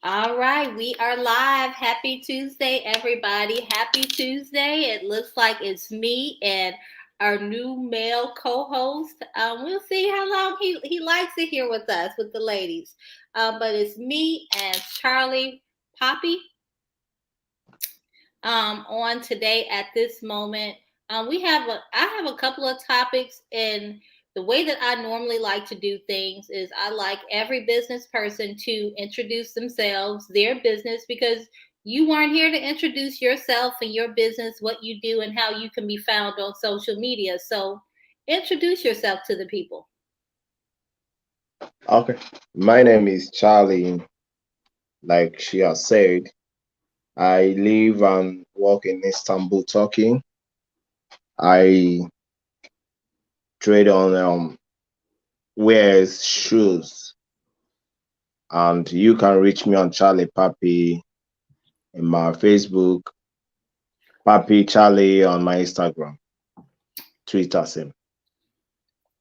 All right, we are live. Happy Tuesday, everybody. Happy Tuesday. It looks like it's me and our new male co-host. We'll see how long he likes it here with us, with the ladies. But it's me and Charlie Poppy on today at this moment. I have a couple of topics, and the way that I normally like to do things is I like every business person to introduce themselves, their business, because you weren't here to introduce yourself and your business, what you do, and how you can be found on social media. So introduce yourself to the people. Okay. My name is Charlie. Like she has said, I live and work in Istanbul, Turkey. I trade on wears shoes, and you can reach me on Charlie Papi in my Facebook, Papi Charlie on my Instagram, Twitter same.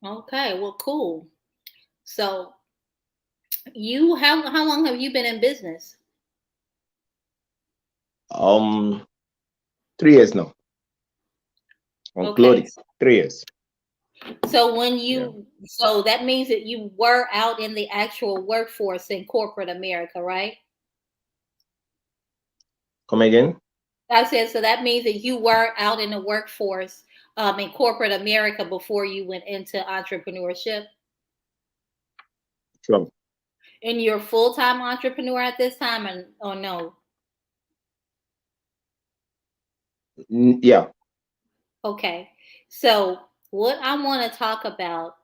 Okay, well, cool. So how long have you been in business? Um, 3 years now on Okay. clothing. 3 years. Yeah. So that means that you were out in the actual workforce in corporate America, right? Come again? I said, so that means that you were out in the workforce in corporate America before you went into entrepreneurship. Sure. And you're a full-time entrepreneur at this time, and oh no. Yeah. Okay. So what I want to talk about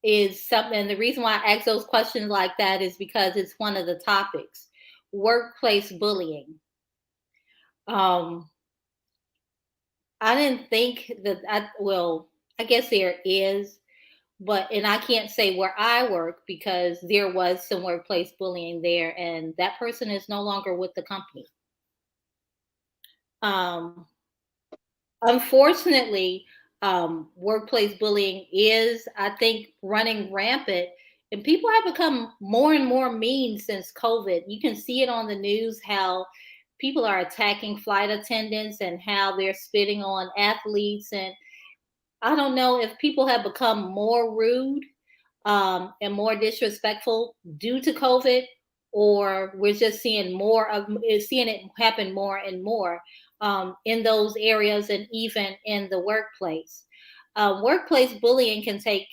is something, the reason why I ask those questions like that is because it's one of the topics: workplace bullying. Um, I didn't think that I guess there is, but and I can't say where I work because there was some workplace bullying there, and that person is no longer with the company. Um, Unfortunately, workplace bullying is, I think, running rampant, and people have become more and more mean since COVID. You can see it on the news how people are attacking flight attendants and how they're spitting on athletes. And I don't know if people have become more rude and more disrespectful due to COVID, or we're just seeing it happen more and more in those areas, and even in the workplace. Workplace bullying can take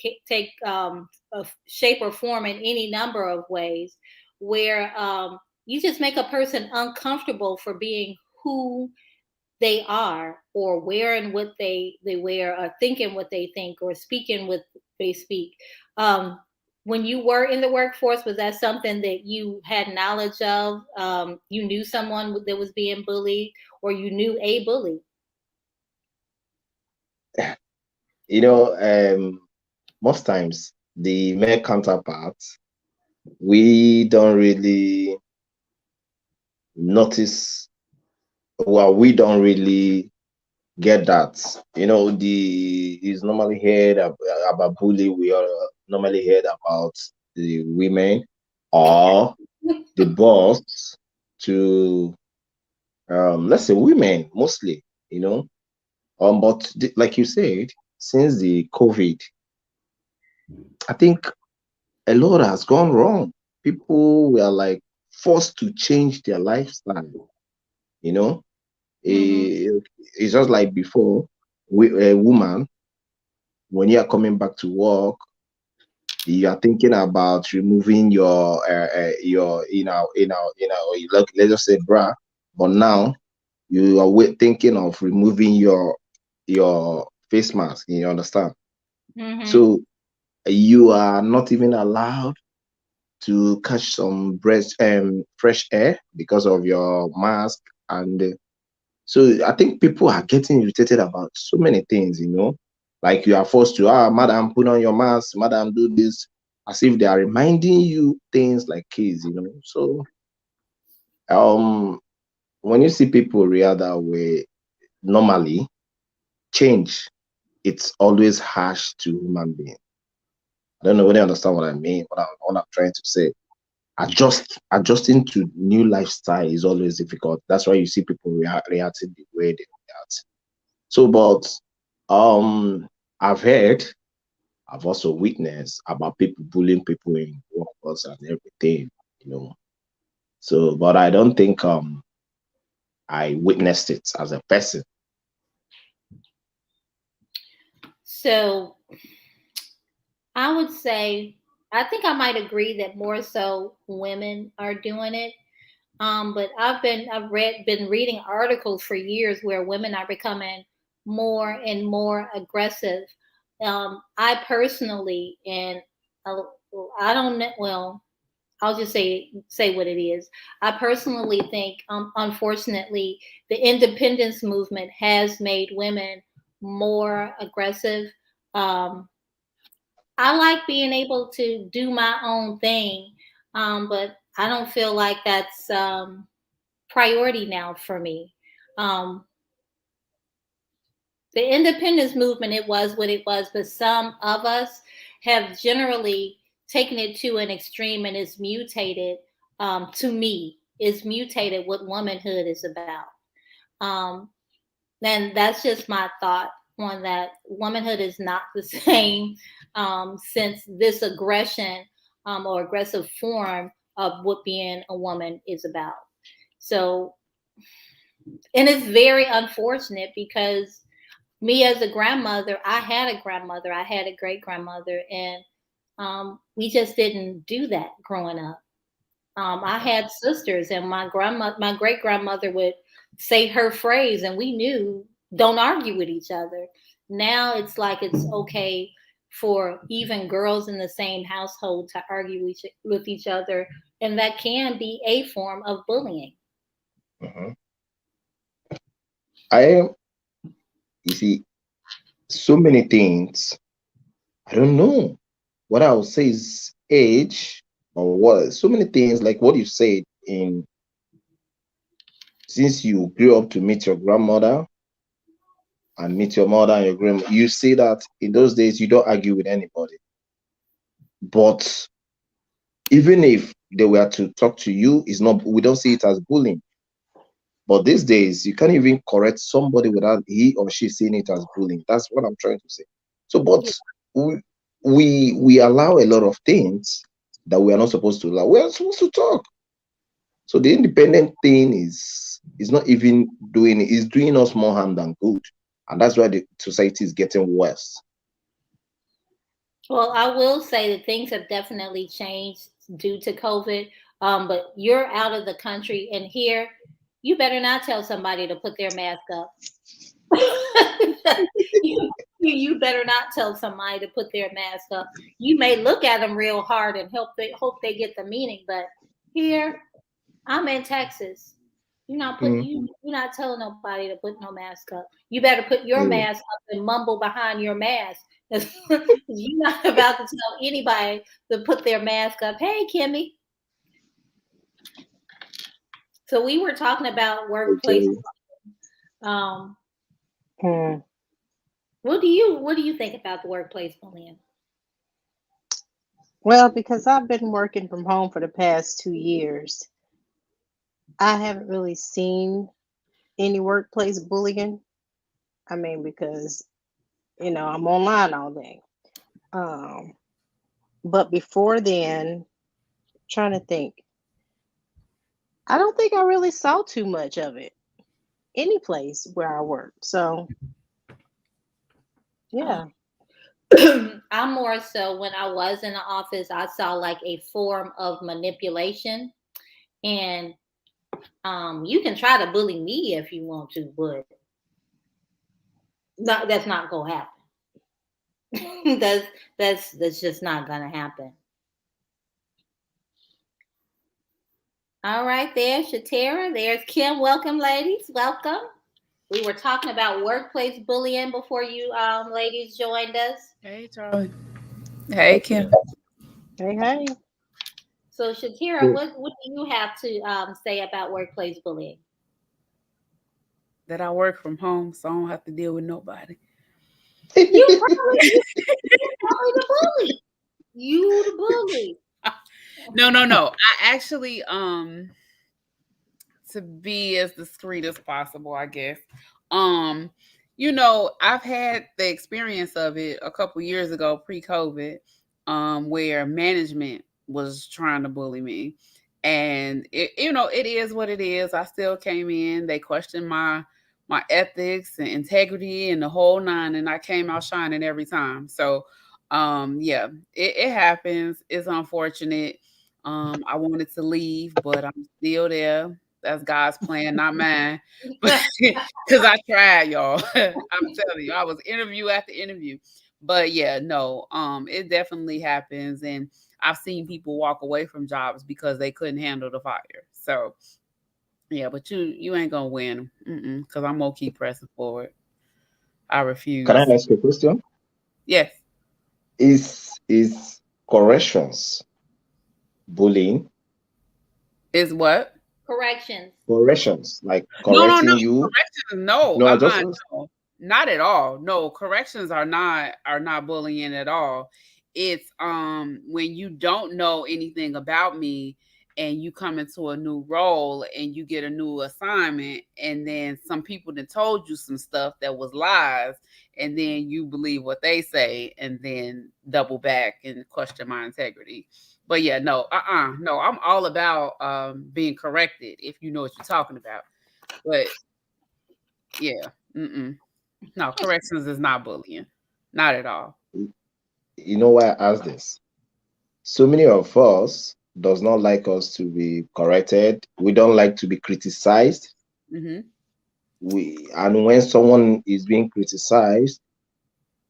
a shape or form in any number of ways, where you just make a person uncomfortable for being who they are, or wearing what they wear, or thinking what they think, or speaking what they speak. um, when you were in the workforce, was that something that you had knowledge of? You knew someone that was being bullied, or you knew a bully? You know, most times the male counterparts, we don't really notice, well, we don't really get that. You know, the is normally heard about bully. We are normally heard about the women or the boss to let's say women mostly. You know, but like you said, since the COVID, I think a lot has gone wrong. People were like forced to change their lifestyle. You know, Mm-hmm. Eh, it's just like before. A woman, when you are coming back to work, you are thinking about removing your let's just say bra, but now you are thinking of removing your face mask. You understand? Mm-hmm. So you are not even allowed to catch some fresh air because of your mask. And so I think people are getting irritated about so many things, like you are forced to, madam, put on your mask, madam, do this, as if they are reminding you things like kids. So um when you see people react that way, normally change, it's always harsh to human being. I don't know whether you understand what I mean, what I'm trying to say. adjusting to new lifestyle is always difficult. That's why you see people reacting the way they react. So, but I've heard, I've also witnessed about people bullying people in workforce and everything, you know. So, but I don't think I witnessed it as a person. So I would say, I think I might agree that more so women are doing it. But been reading articles for years where women are becoming more and more aggressive. I personally, and I don't know, well, I'll just say what it is. I personally think, unfortunately, the independence movement has made women more aggressive. Um, I like being able to do my own thing, but I don't feel like that's priority now for me. Um, the independence movement, it was what it was, but some of us have generally taken it to an extreme, and it's mutated. To me, it's mutated what womanhood is about. Um, and that's just my thought on that. Womanhood is not the same, since this aggression, or aggressive form of what being a woman is about. So, and it's very unfortunate because me as a grandmother, I had a grandmother, I had a great grandmother, and we just didn't do that growing up. I had sisters, and my great grandmother would say her phrase, and we knew, don't argue with each other. Now it's like it's okay for even girls in the same household to argue with each other, and that can be a form of bullying. Mhm. I, you see, so many things. I don't know what I would say is age or what. So many things like what you said in since you grew up to meet your grandmother and meet your mother and your grandma. You see that in those days you don't argue with anybody. But even if they were to talk to you, it's not. We don't see it as bullying. But these days you can't even correct somebody without he or she seeing it as bullying. That's what I'm trying to say. So, but Yeah. we allow a lot of things that we are not supposed to allow. We are supposed to talk. So the independent thing is not even doing it, is doing us more harm than good. And that's why the society is getting worse. Well, I will say that things have definitely changed due to COVID. But you're out of the country, and here, you better not tell somebody to put their mask up. You better not tell somebody to put their mask up. You may look at them real hard and hope they get the meaning, but here, I'm in Texas. Mm, You're not telling nobody to put no mask up. You better put your mm, mask up and mumble behind your mask. You're not about to tell anybody to put their mask up. Hey, Kimmy. So we were talking about workplace. okay. Um, Hmm. what do you think about the workplace bullying? Well, because I've been working from home for the past 2 years, I haven't really seen any workplace bullying. I mean, because I'm online all day. Um, but before then, trying to think, I don't think I really saw too much of it any place where I worked. So Um, yeah. I'm more so when I was in the office, I saw like a form of manipulation, and you can try to bully me if you want to, but that's not gonna happen. That's just not gonna happen. All right, there's Shatera. There's Kim. Welcome, ladies. Welcome. We were talking about workplace bullying before you ladies joined us. Hey, Charlie. Hey, Kim. Hey, hey. So Shatera, So, what do you have to say about workplace bullying? That I work from home, so I don't have to deal with nobody. You probably the bully. You the bully. No. I actually, to be as discreet as possible, I guess. Um, I've had the experience of it a couple years ago, pre-COVID, where management was trying to bully me. And it is what it is. I still came in. They questioned my ethics and integrity and the whole nine, and I came out shining every time. So yeah, it happens. It's unfortunate. I wanted to leave, but I'm still there. That's God's plan, not mine. Because I tried, y'all. I'm telling you, I was interview after interview. But yeah, no, it definitely happens. And I've seen people walk away from jobs because they couldn't handle the fire. So yeah, but you ain't gonna win because I'm gonna keep pressing forward. I Can I refuse. ask you a question? Yes. Is corrections bullying? Is what? Corrections. Corrections, like No. correcting you? Corrections, no. No, I just No. Not at all. No, corrections are not bullying at all. It's when you don't know anything about me and you come into a new role and you get a new assignment and then some people that told you some stuff that was lies and then you believe what they say and then double back and question my integrity. But yeah, no, no, I'm all about being corrected if you know what you're talking about. But yeah, no, corrections is not bullying, not at all. you know why I asked this? So many of us does not like us to be corrected. We don't like to be criticized. Mm-hmm. And when someone is being criticized,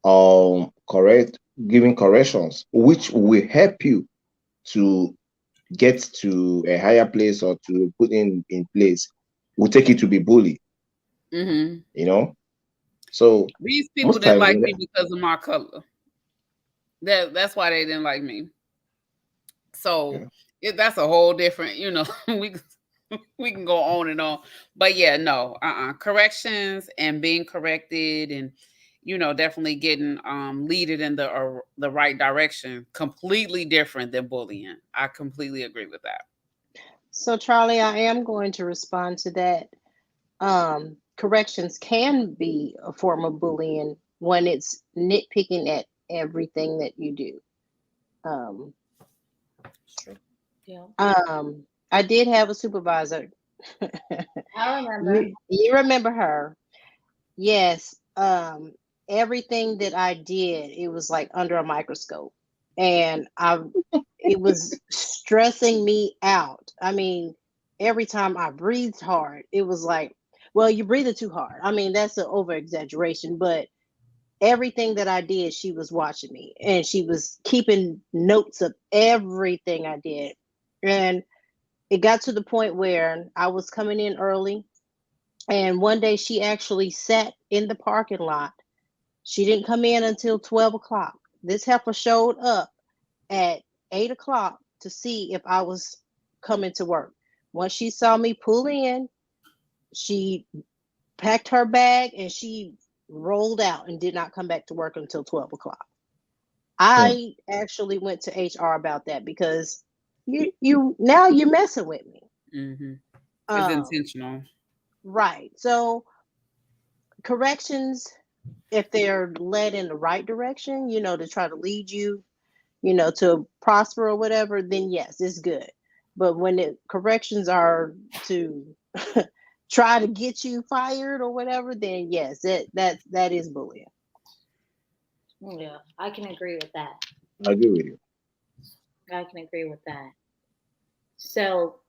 correct, giving corrections, which will help you to get to a higher place or to put in place, will take you to be bullied. Mm-hmm. You know, so These people most didn't times, like me because of my color. That's why they didn't like me. So yeah. that's a whole different, we can go on and on. But yeah, no, corrections and being corrected and definitely getting leaded in the right direction, completely different than bullying. I completely agree with that. So, Charlie, I am going to respond to that. Corrections can be a form of bullying when it's nitpicking at everything that you do. Um, Yeah. I did have a supervisor. I remember. You remember her? Yes. Everything that I did, it was like under a microscope, and it was stressing me out. I mean, every time I breathed hard, it was like, well, you breathed too hard. I mean, that's an over exaggeration, but everything that I did, she was watching me and she was keeping notes of everything I did. And it got to the point where I was coming in early. And one day she actually sat in the parking lot. She didn't come in until 12 o'clock. This heifer showed up at 8 o'clock to see if I was coming to work. Once she saw me pull in, she packed her bag and she rolled out and did not come back to work until 12 o'clock. I actually went to HR about that because you now you're messing with me. Mm-hmm. It's Um, intentional. right. So corrections, if they're led in the right direction, to try to lead you, to prosper or whatever, then yes, it's good. But when corrections are to try to get you fired or whatever, then yes, that is bullying. Yeah, I can agree with that. I agree with you. I can agree with that. So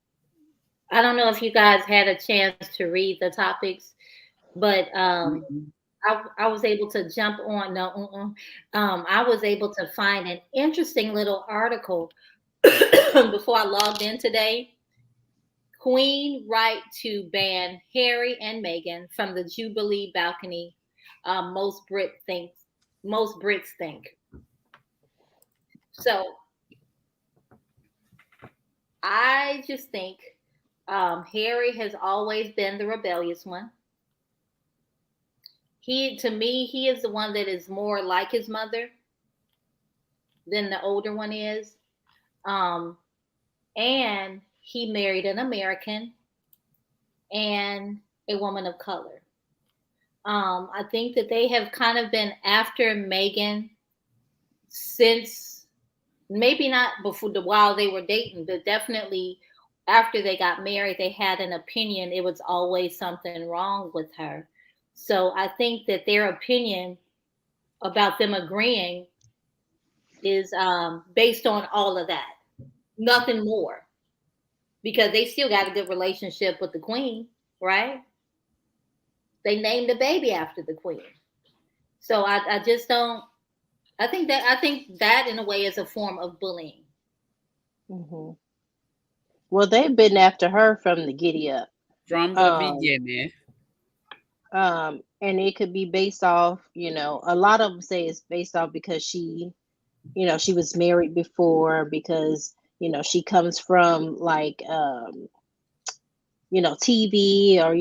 I don't know if you guys had a chance to read the topics, but Mhm. I was able to jump on. No, I was able to find an interesting little article before I logged in today. Queen right to ban Harry and Meghan from the Jubilee balcony. Most Brits think. So I just think Harry has always been the rebellious one. To me, he is the one that is more like his mother than the older one is. Um, and he married an American and a woman of color. I think that they have kind of been after Megan since, maybe not before while they were dating, but definitely after they got married, they had an opinion. It was always something wrong with her. So I think that their opinion about them agreeing is based on all of that, nothing more, because they still got a good relationship with the queen, right? They named the baby after the queen. So I just don't. I think that in a way is a form of bullying. Hmm. Well, they've been after her from the giddy up. From the Um, beginning. and it could be based off, a lot of them say it's based off because she was married before, because, she comes from like, TV, or,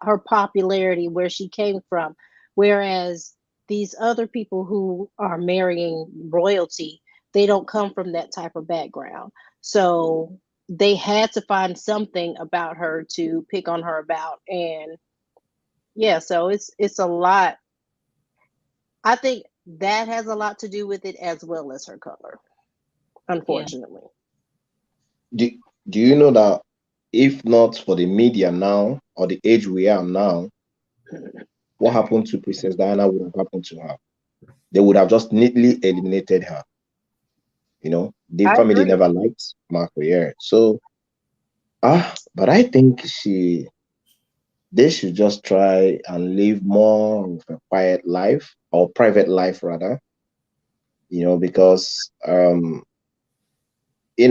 her popularity where she came from. Whereas these other people who are marrying royalty, they don't come from that type of background. So they had to find something about her to pick on her about. And yeah, so it's a lot. I think that has a lot to do with it, as well as her color, Yeah. unfortunately. do, do you know that if not for the media now or the age we are now, what happened to Princess Diana would have happened to her? They would have just neatly eliminated her. The I family agree. never liked Marco. Yeah. So but I think they should just try and live more of a quiet life, or private life rather. Because in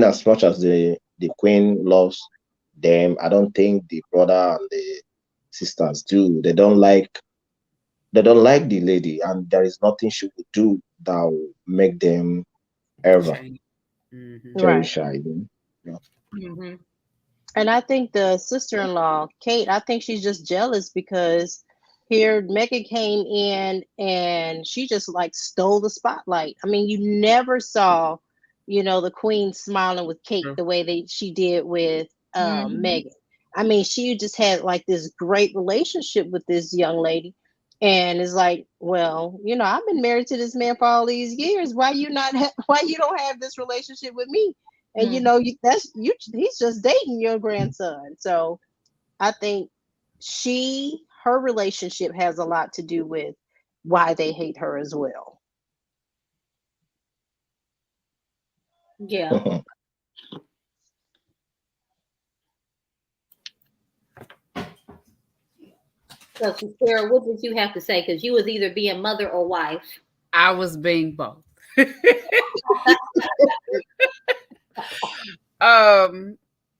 as much as the queen loves them, I don't think the brother and the sisters do. They don't like the lady, and there is nothing she would do that will make them ever Change. Hmm. Right. cherish her. Hmm. And I think the sister-in-law, Kate, I think she's just jealous because here Megan came in and she just like stole the spotlight. I mean, you never saw, the queen smiling with Kate True. the way she did with Hmm. Megan. I mean, she just had like this great relationship with this young lady. And it's like, well, I've been married to this man for all these years. Why you not? Why you don't have this relationship with me? And he's just dating your grandson. So I think her relationship has a lot to do with why they hate her as well. Yeah. So, Sarah, what did you have to say? Because you was either being mother or wife. I was being both. um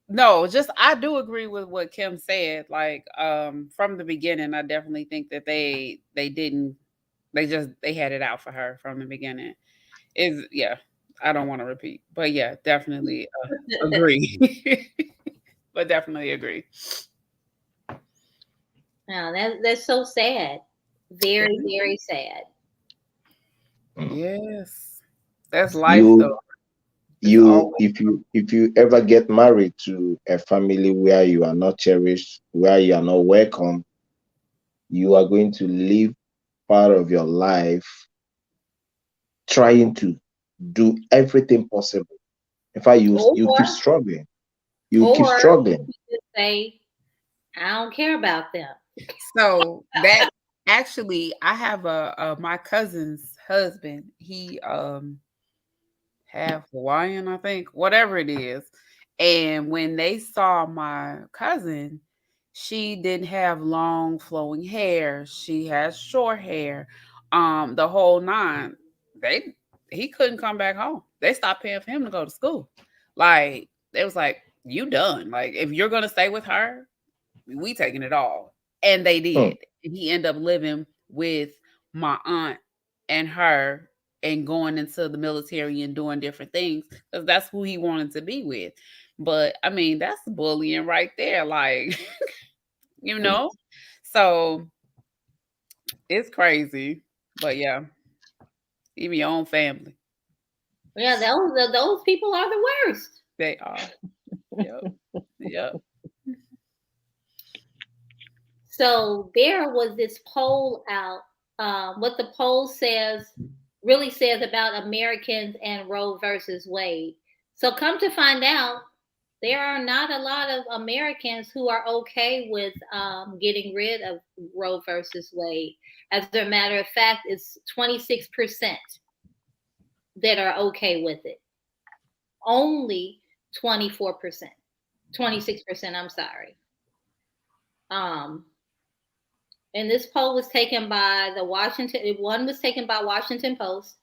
no, just I do agree with what Kim said. Like, from the beginning, I definitely think that they didn't they had it out for her from the beginning. Is Yeah, I don't want to repeat, but yeah, definitely agree. But definitely agree. Now that's so sad. Very, very sad. Yes, that's life though. you It's you always if you ever get married to a family where you are not cherished, where you are not welcome, you are going to live part of your life trying to do everything possible. In fact, you keep Or struggling. You keep or struggling. you just say, I don't care about them. so that actually I have a my cousin's husband. He half Hawaiian, I think, whatever it is. And when they saw my cousin, she didn't have long flowing hair. She has short hair. The whole nine. They He couldn't come back home. They stopped paying for him to go to school. Like, it was like, you done. Like, if you're gonna stay with her, we taking it all. And they Hmm. did. And he ended up living with my aunt and her, and going into the military and doing different things because that's who he wanted to be with. But I mean, that's bullying right there. Like, you know? So it's crazy. But yeah, even your own family. Yeah, those people are the worst. They are. Yep. Yep. So there was this poll out. What the poll really says about Americans and Roe versus Wade. So come to find out, there are not a lot of Americans who are okay with getting rid of Roe versus Wade. As a matter of fact, it's 26% that are okay with it. Only 24%, 26%, I'm sorry. And this poll was taken by one was taken by Washington Post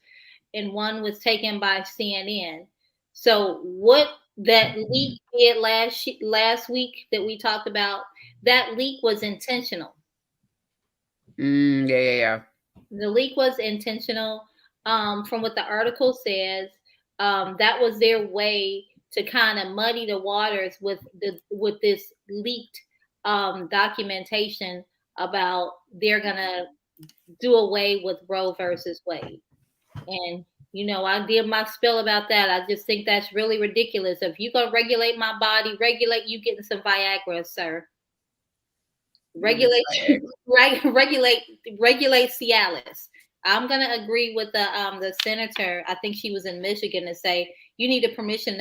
and one was taken by CNN. So what that leak did last week that we talked about, that leak was intentional. Yeah. The leak was intentional. From what the article says, that was their way to kind of muddy the waters with this leaked documentation about they're gonna do away with Roe versus Wade. And I did my spill about that. I just think that's really ridiculous. If you're gonna regulate my body, regulate you getting some Viagra, sir. Regulate Cialis. I'm gonna agree with the senator. I think she was in Michigan to say you need a permission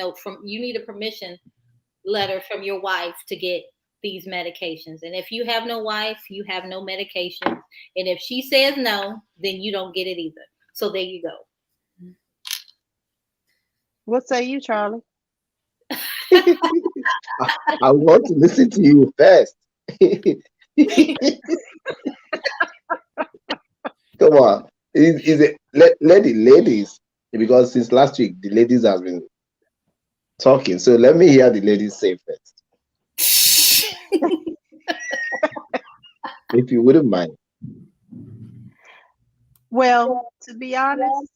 letter from your wife to get these medications. And if you have no wife, you have no medications. And if she says no, then you don't get it either. So there you go. What say you, Charlie? I want to listen to you first. Come on. Is it let the ladies, because since last week the ladies have been talking. So let me hear the ladies say first. If you wouldn't mind. Well, to be honest,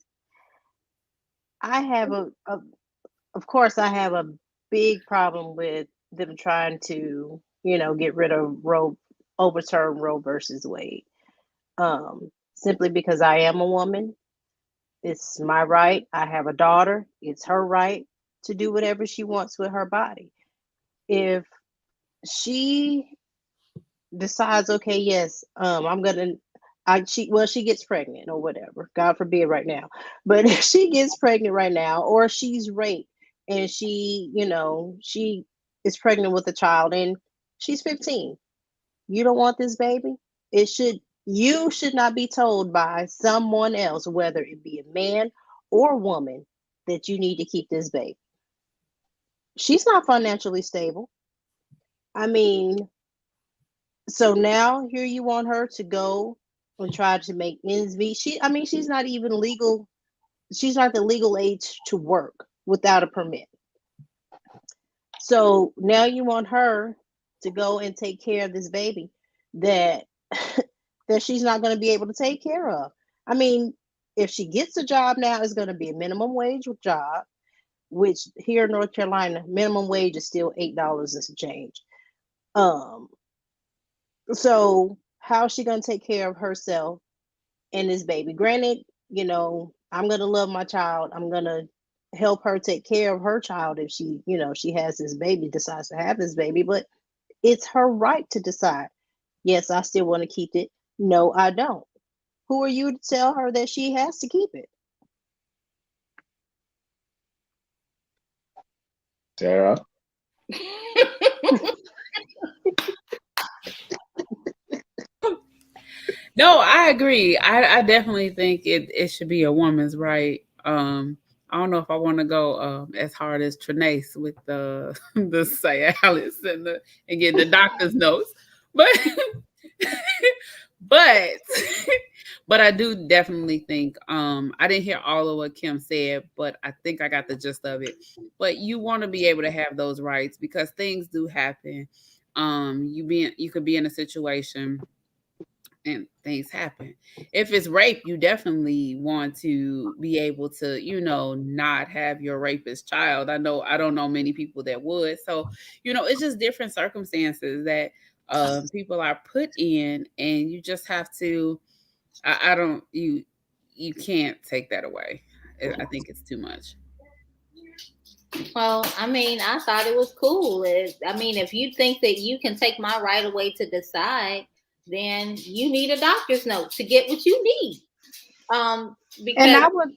I have of course I have a big problem with them trying to, get rid of overturn Roe versus Wade. Simply because I am a woman. It's my right. I have a daughter. It's her right to do whatever she wants with her body. If she decides, okay, yes, she gets pregnant or whatever, God forbid right now, but if she gets pregnant right now, or she's raped and she is pregnant with a child and she's 15, you don't want this baby, you should not be told by someone else, whether it be a man or woman, that you need to keep this baby. She's not financially stable. I mean, so now here you want her to go and try to make ends meet. She's not even legal. She's not the legal age to work without a permit. So now you want her to go and take care of this baby that that she's not going to be able to take care of. I mean, if she gets a job now, it's going to be a minimum wage job, which here in North Carolina, minimum wage is still $8 and some change. So how is she going to take care of herself and this baby? Granted, I'm going to love my child. I'm going to help her take care of her child if she has this baby, decides to have this baby, but it's her right to decide. Yes, I still want to keep it. No, I don't. Who are you to tell her that she has to keep it? Sarah? No, I agree. I definitely think it should be a woman's right. I don't know if I want to go as hard as Trinace with the Cialis and get the doctor's notes, but but I do definitely think I didn't hear all of what Kim said, but I think I got the gist of it. But you want to be able to have those rights because things do happen. You could be in a situation and things happen. If it's rape, you definitely want to be able to, not have your rapist child. I don't know many people that would. So, it's just different circumstances that people are put in, and you just have to. You can't take that away. I think it's too much. Well, I mean, I thought it was cool. I mean, if you think that you can take my right away to decide, then you need a doctor's note to get what you need. And Because I would,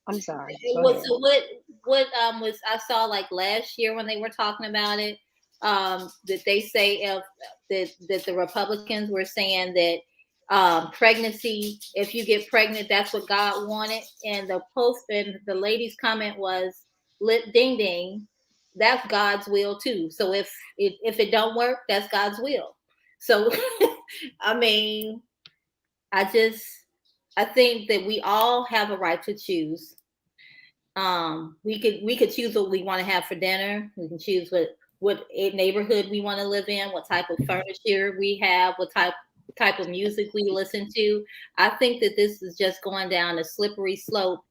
I'm sorry, it go was ahead. so what was I saw like last year when they were talking about it, that they say if that the Republicans were saying that pregnancy, if you get pregnant, that's what God wanted, and the post and the lady's comment was lip ding ding, that's God's will too. So if it don't work, that's God's will. So I mean, I just I think that we all have a right to choose. We could choose what we want to have for dinner. We can choose what neighborhood we want to live in, what type of furniture we have, what type of music we listen to. I think that this is just going down a slippery slope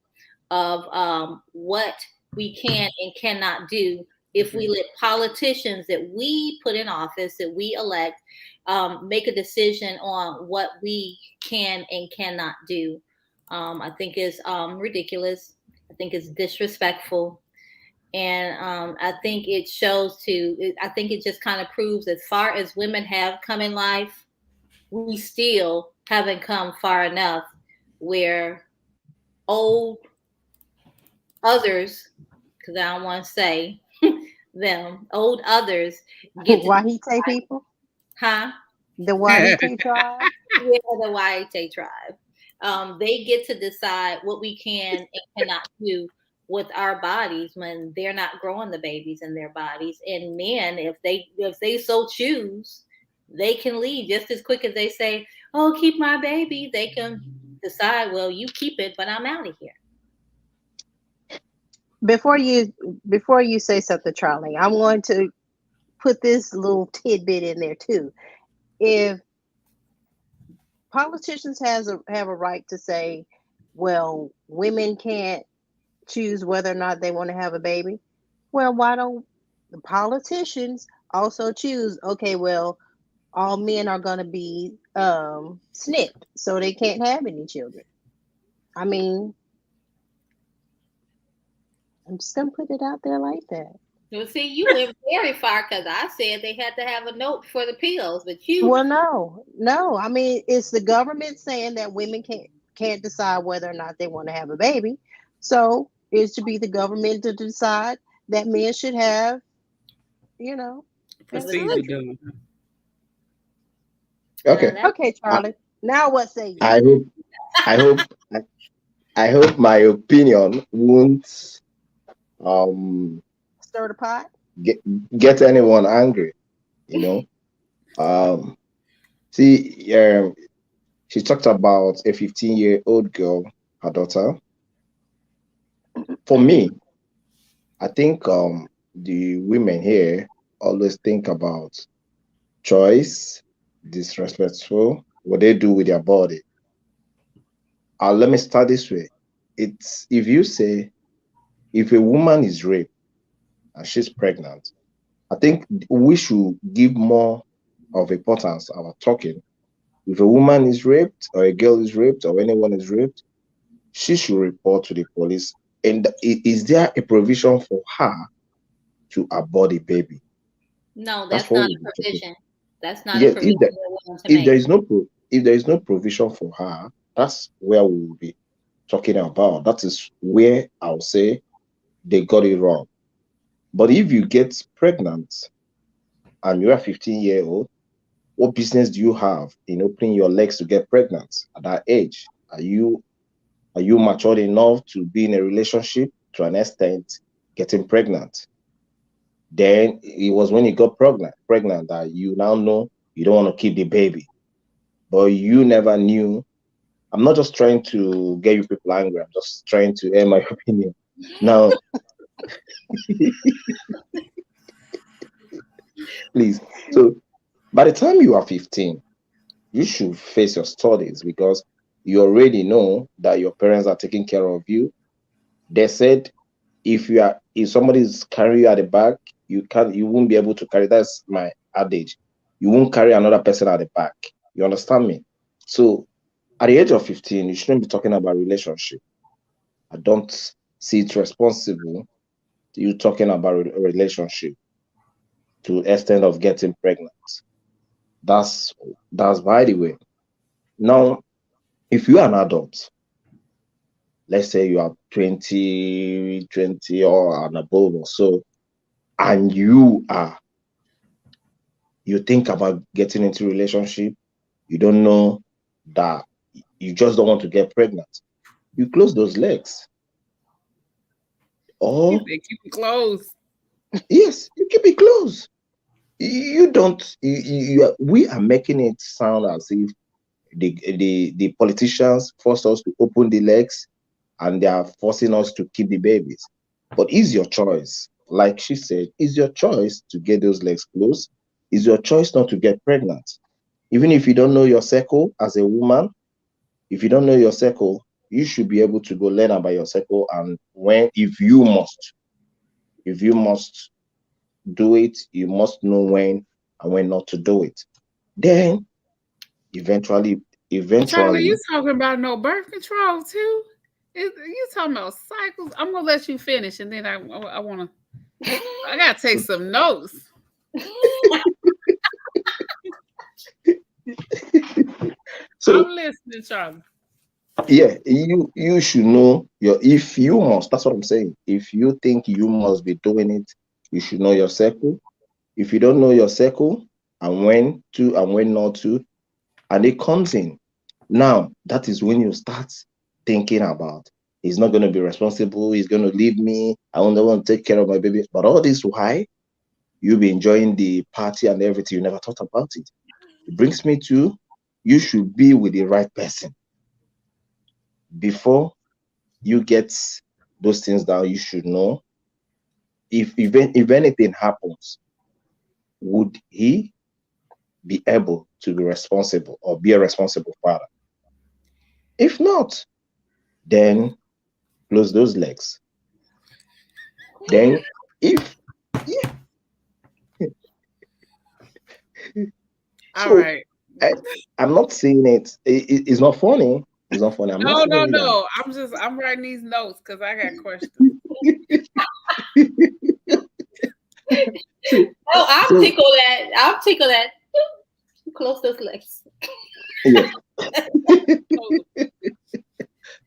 of what we can and cannot do if we let politicians that we put in office, that we elect, make a decision on what we can and cannot do. I think it's ridiculous. I think it's disrespectful. And I think it shows I think it just kind of proves as far as women have come in life, we still haven't come far enough where old others, because I don't want to say them, old others get to, Why he take people? huh? The Wahite tribe? Yeah, the YHA tribe. They get to decide what we can and cannot do with our bodies when they're not growing the babies in their bodies. And men, if they so choose, they can leave just as quick as they say, "Oh, keep my baby." They can decide, "Well, you keep it, but I'm out of here." Before you before you say something, Charlie, I'm going to put this little tidbit in there too. If politicians have a right to say, well, women can't choose whether or not they want to have a baby, well, why don't the politicians also choose, okay, well, all men are going to be snipped, so they can't have any children. I mean, I'm just going to put it out there like that. Well, see, you went very far because I said they had to have a note for the pills, but you, Well, no. I mean, it's the government saying that women can't decide whether or not they want to have a baby. So it should be the government to decide that men should have, you know, have Procedure children. done. Okay. that's Okay, I, Charlie. Now what say you? I hope I hope I hope my opinion won't um Stir the pot? get get anyone angry, you know. Um see she talked about a 15-year-old girl, her daughter. For me, I think the women here always think about choice, disrespectful, what they do with their body. Let me start this way. It's if you say if a woman is raped and she's pregnant, I think we should give more of importance our talking. If a woman is raped or a girl is raped or anyone is raped, she should report to the police. And is there a provision for her to abort a baby? no, That's that's what not we'll a be talking. provision. That's not a Yeah, provision they're willing to if make. there is no if there is no provision for her, that's where we will be talking about. That is where I'll say they got it wrong. But if you get pregnant and you're a 15-year-old, what business do you have in opening your legs to get pregnant at that age? Are you matured enough to be in a relationship to an extent getting pregnant? Then it was when you got pregnant that you now know you don't want to keep the baby. But you never knew. I'm not just trying to get you people angry. I'm just trying to air my opinion. Now, please. So by the time you are 15, you should face your studies because you already know that your parents are taking care of you. They said if somebody is carrying you at the back, you won't be able to carry. That's my adage. You won't carry another person at the back. You understand me? So at the age of 15, you shouldn't be talking about relationship. I don't see it responsible You talking about a relationship to extent of getting pregnant. That's by the way. Now, if you are an adult, let's say you are 20 or and above or so, and you think about getting into a relationship, you don't know that you just don't want to get pregnant. You close those legs. Or They keep it closed. yes, you keep it closed. You don't we are making it sound as if the politicians force us to open the legs and they are forcing us to keep the babies. But it's your choice. Like she said, it's your choice to get those legs closed. It's your choice not to get pregnant. Even if you don't know your cycle as a woman, if you don't know your cycle, you should be able to go learn about your cycle. And if you must do it, you must know when and when not to do it. Then eventually, Charlie, you talking about no birth control too? You talking about cycles? I'm gonna let you finish, and then I gotta take some notes. So I'm listening, Charlie. yeah, you should know if you must. That's what I'm saying. If you think you must be doing it, you should know your cycle. If you don't know your cycle and when to and when not to, and it comes in, now that is when you start thinking about he's not going to be responsible, he's going to leave me, I don't want to take care of my baby. But all this why you be enjoying the party and everything, you never thought about it. It brings me to you should be with the right person before you get those things down. You should know if anything happens, would he be able to be responsible or be a responsible father? If not, then close those legs. Then if yeah. All So right. I'm not saying it's not funny. It's not funny. I'm not saying No. I'm writing these notes because I got questions. Oh, I'll tickle that. Close those legs. Yeah.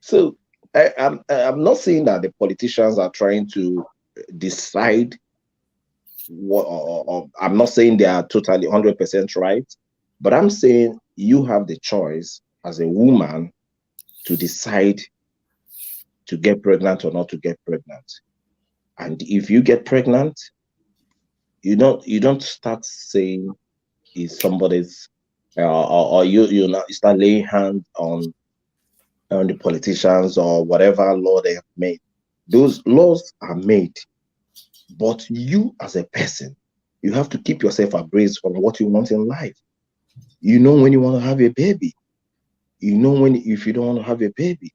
So I'm not saying that the politicians are trying to decide what, or I'm not saying they are totally 100% right, but I'm saying you have the choice as a woman to decide to get pregnant or not to get pregnant. And if you get pregnant, you don't start saying is somebody's or you start laying hands on the politicians or whatever law they have made. Those laws are made, but you as a person, you have to keep yourself abreast on what you want in life. You know when you want to have a baby. You know when if you don't want to have a baby.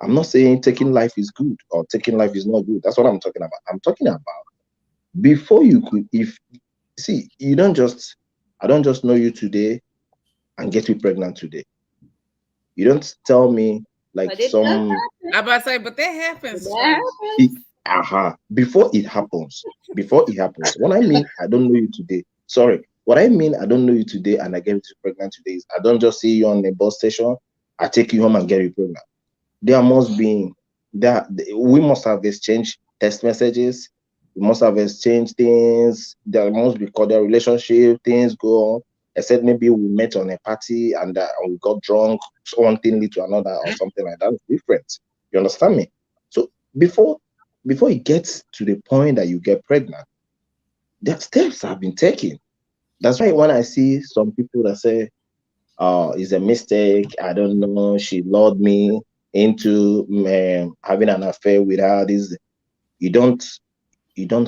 I'm not saying taking life is good or taking life is not good. That's what I'm talking about. I'm talking about before you could I don't just know you today and get you pregnant today. You don't tell me like some I'm about to say, but that happens. Before it happens. What I mean, I don't know you today. Sorry. What I mean, I don't know you today and I get you pregnant today is I don't just see you on the bus station, I take you home and get you pregnant. There must be that we must have exchanged text messages, we must have exchanged things, there must be cordial relationship, things go on. Except maybe we met on a party and we got drunk, one thing lead to another or something like that. It's different. You understand me? So before it gets to the point that you get pregnant, that steps have been taken. That's why when I see some people that say, "Oh, it's a mistake. I don't know. She lured me into having an affair with her." This you don't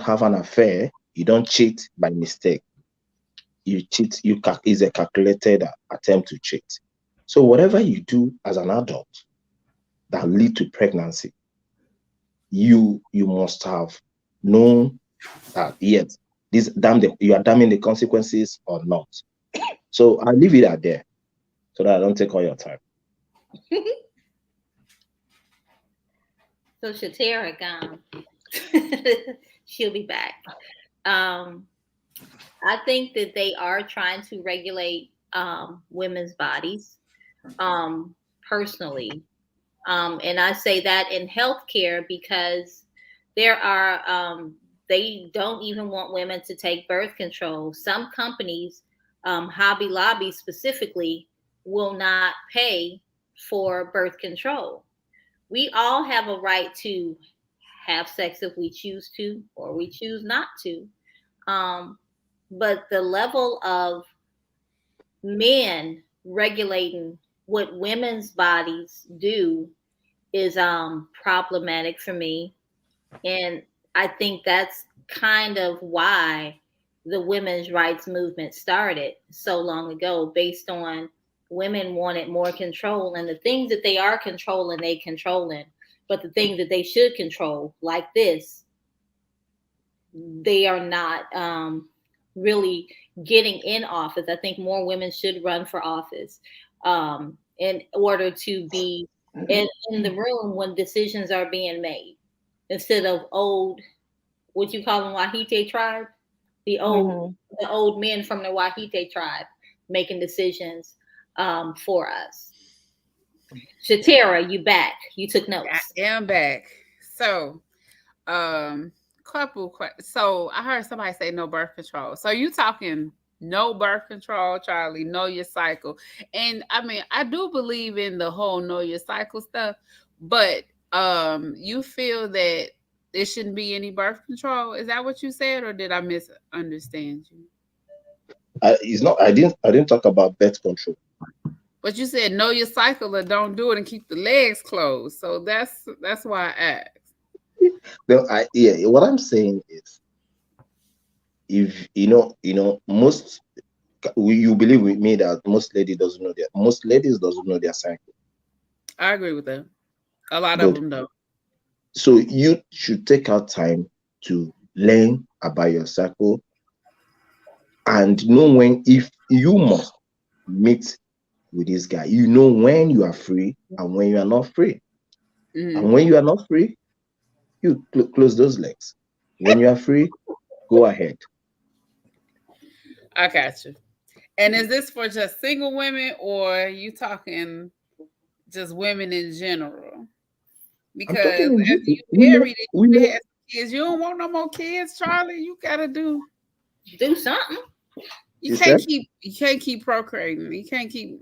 have an affair. You don't cheat by mistake. You cheat. Is a calculated attempt to cheat. So whatever you do as an adult that lead to pregnancy, you must have known that yes, you are damning the consequences or not. So I'll leave it at there so that I don't take all your time. So Shatera gone. She'll be back. Um, I think that they are trying to regulate women's bodies personally. And I say that in healthcare because there are, they don't even want women to take birth control. Some companies, Hobby Lobby specifically, will not pay for birth control. We all have a right to have sex if we choose to or we choose not to. Um, but the level of men regulating what women's bodies do is problematic for me, and I think that's kind of why the women's rights movement started so long ago, based on women wanted more control, and the things that they are controlling, they controlling, but the things that they should control, like this, they are not really getting in office. I think more women should run for office in order to be in the room when decisions are being made, instead of old, what you call them, Wahite tribe, the old Mhm. the old men from the Wahite tribe making decisions for us. Shatera, you back? You took notes. I am back. So, so I heard somebody say no birth control. So you talking no birth control, Charlie? Know your cycle, and I mean I do believe in the whole know your cycle stuff, but you feel that there shouldn't be any birth control? Is that what you said, or did I misunderstand you? It's not. I didn't talk about birth control. But you said know your cycle or don't do it and keep the legs closed. So that's why I asked. Well, yeah. What I'm saying is, if most you believe with me that most ladies doesn't know their cycle. I agree with that. A lot of Good. them don't. So you should take out time to learn about your cycle and know when, if you must meet with this guy, you know when you are free and when you are not free. Mm-hmm. And when you are not free, you close those legs. When you are free, go ahead. I got you. And is this for just single women or you talking just women in general? I'm talking Because in as you women. married and you Women. have kids, you don't want no more kids, Charlie. You gotta do. Do something. You You can't said keep. You can't keep procreating. You can't keep.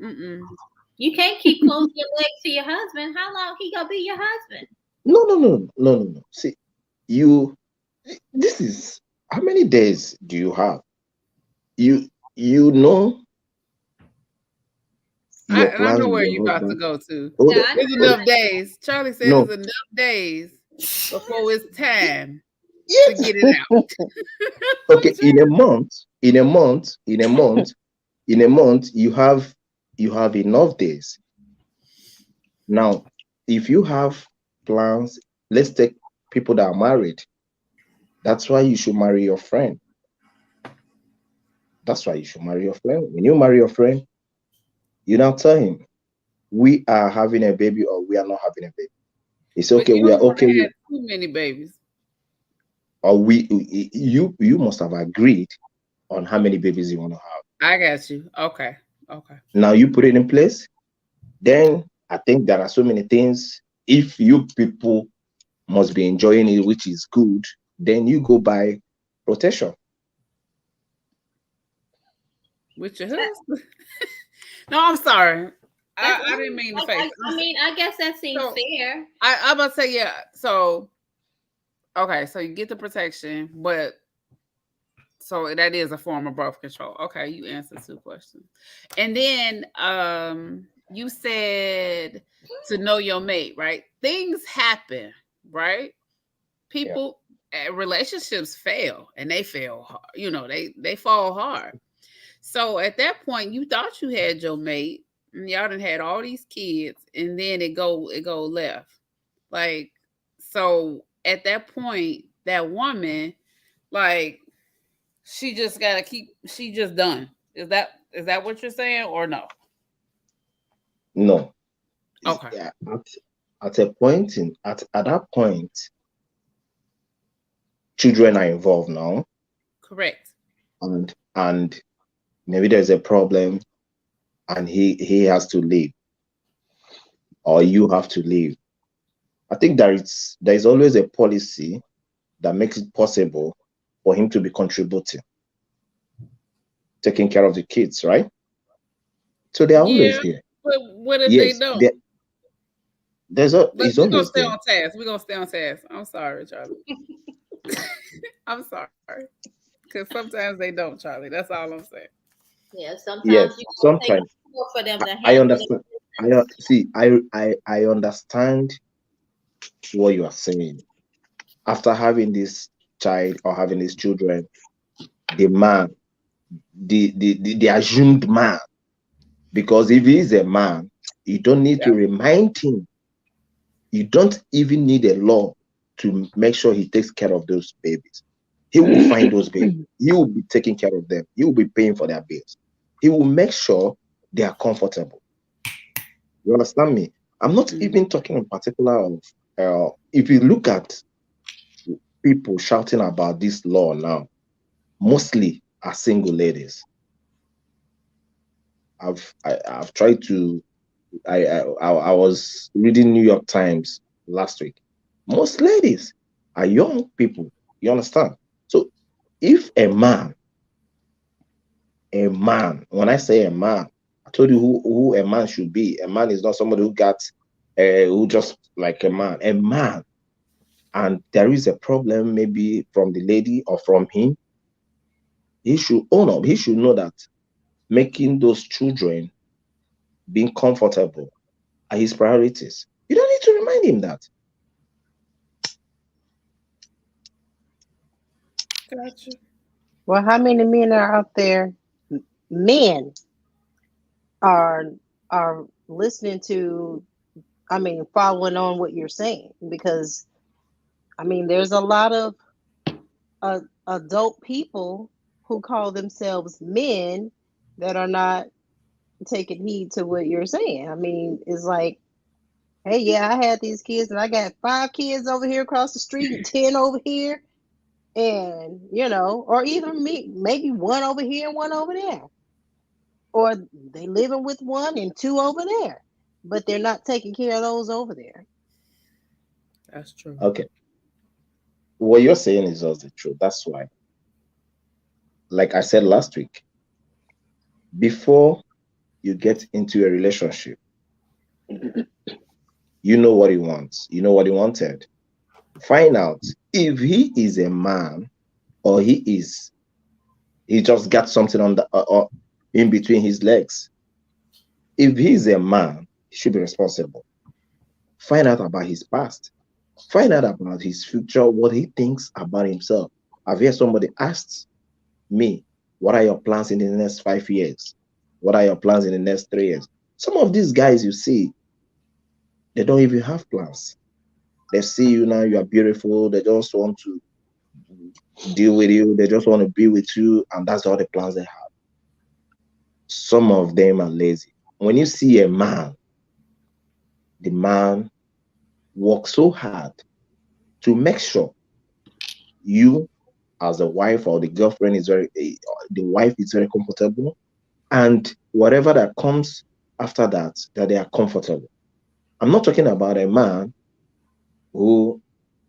You can't keep closing your legs to your husband. How long he gonna be your husband? no, no, no, no, no, no. See, you. This is how many days do you have? You know your I plans know with where your you about to husband. go to. Hold Yeah, on, I There's hold enough on. days. Charlie said No, there's enough days before it's time to yes. get it out. Okay, in a month, you have enough days. Now, if you have plans, let's take people that are married. That's why you should marry your friend. That's why you should marry your friend. When you marry your friend, you now tell him, we are having a baby or we are not having a baby. It's But okay, you we are don't want okay to with, have too many babies. or you must have agreed on how many babies you want to have. I got you. Okay. Okay. Now you put it in place, then I think there are so many things. If you people must be enjoying it, which is good, then you go buy protection. With your husband. No, I'm sorry. that's. I didn't mean to face. I mean, I guess that seems So fair. I'm about to say yeah. So okay, so you get the protection, but so that is a form of birth control. Okay, you answered two questions. And then you said to know your mate, right? Things happen, right? Yeah. People relationships fail and they fail hard. You know, they fall hard. So at that point you thought you had your mate and y'all done had all these kids and then it go left. Like so at that point that woman like she just gotta keep. She just done. Is that what you're saying or no? No. Okay. Yeah, at a point at that point, children are involved now, Correct. and maybe there's a problem, and he has to leave, or you have to leave. I think there is always a policy that makes it possible for him to be contributing, taking care of the kids, right? So they are always Yeah, here. but what if they Yes, don't? But he's we're gonna always stay there. on task. We're gonna stay on task. I'm sorry, Charlie. I'm sorry. Because sometimes they don't, Charlie. That's all I'm saying. Yeah, sometimes Yes, you gotta take sometimes more for them to I handle understand. their business. See, I understand what you are saying. After having this child or having these children, the man, the assumed man, because if he is a man, you don't need to Yeah. remind him. You don't even need a law to make sure he takes care of those babies. He will find those babies. He will be taking care of them. He will be paying for their bills. He will make sure they are comfortable. You understand me? I'm not even talking in particular of if you look at people shouting about this law now, mostly are single ladies. I've tried to I was reading New York Times last week. Most ladies are young people. You understand? So if when I say a man, I told you who a man should be. A man is not somebody who just like a man. A man, and there is a problem maybe from the lady or from him, he should own up. He should know that making those children being comfortable are his priorities. You don't need to remind him that. Gotcha. Well, how many men are out there? Men are are listening to, I mean, following on what you're saying, because I mean, there's a lot of adult people who call themselves men that are not taking heed to what you're saying. I mean, it's like, hey, yeah, I had these kids, and I got 5 kids over here across the street and 10 over here, and or even me, maybe one over here and one over there, or they living with one and 2 over there, but they're not taking care of those over there. That's true. Okay. What you're saying is just the truth. That's why, like I said last week, before you get into a relationship, you know what he wants. You know what he wanted. Find out if he is a man or he just got something on the in between his legs. If he's a man, he should be responsible. Find out about his past. Find out about his future, what he thinks about himself. I've heard somebody asked me, what are your plans in the next 5 years? What are your plans in the next 3 years? Some of these guys you see, they don't even have plans. They see you now, you are beautiful. They just want to deal with you. They just want to be with you. And that's all the plans they have. Some of them are lazy. When you see a man, the man works so hard to make sure you, as a wife or the girlfriend, the wife is very comfortable, and whatever that comes after that they are comfortable. I'm not talking about a man who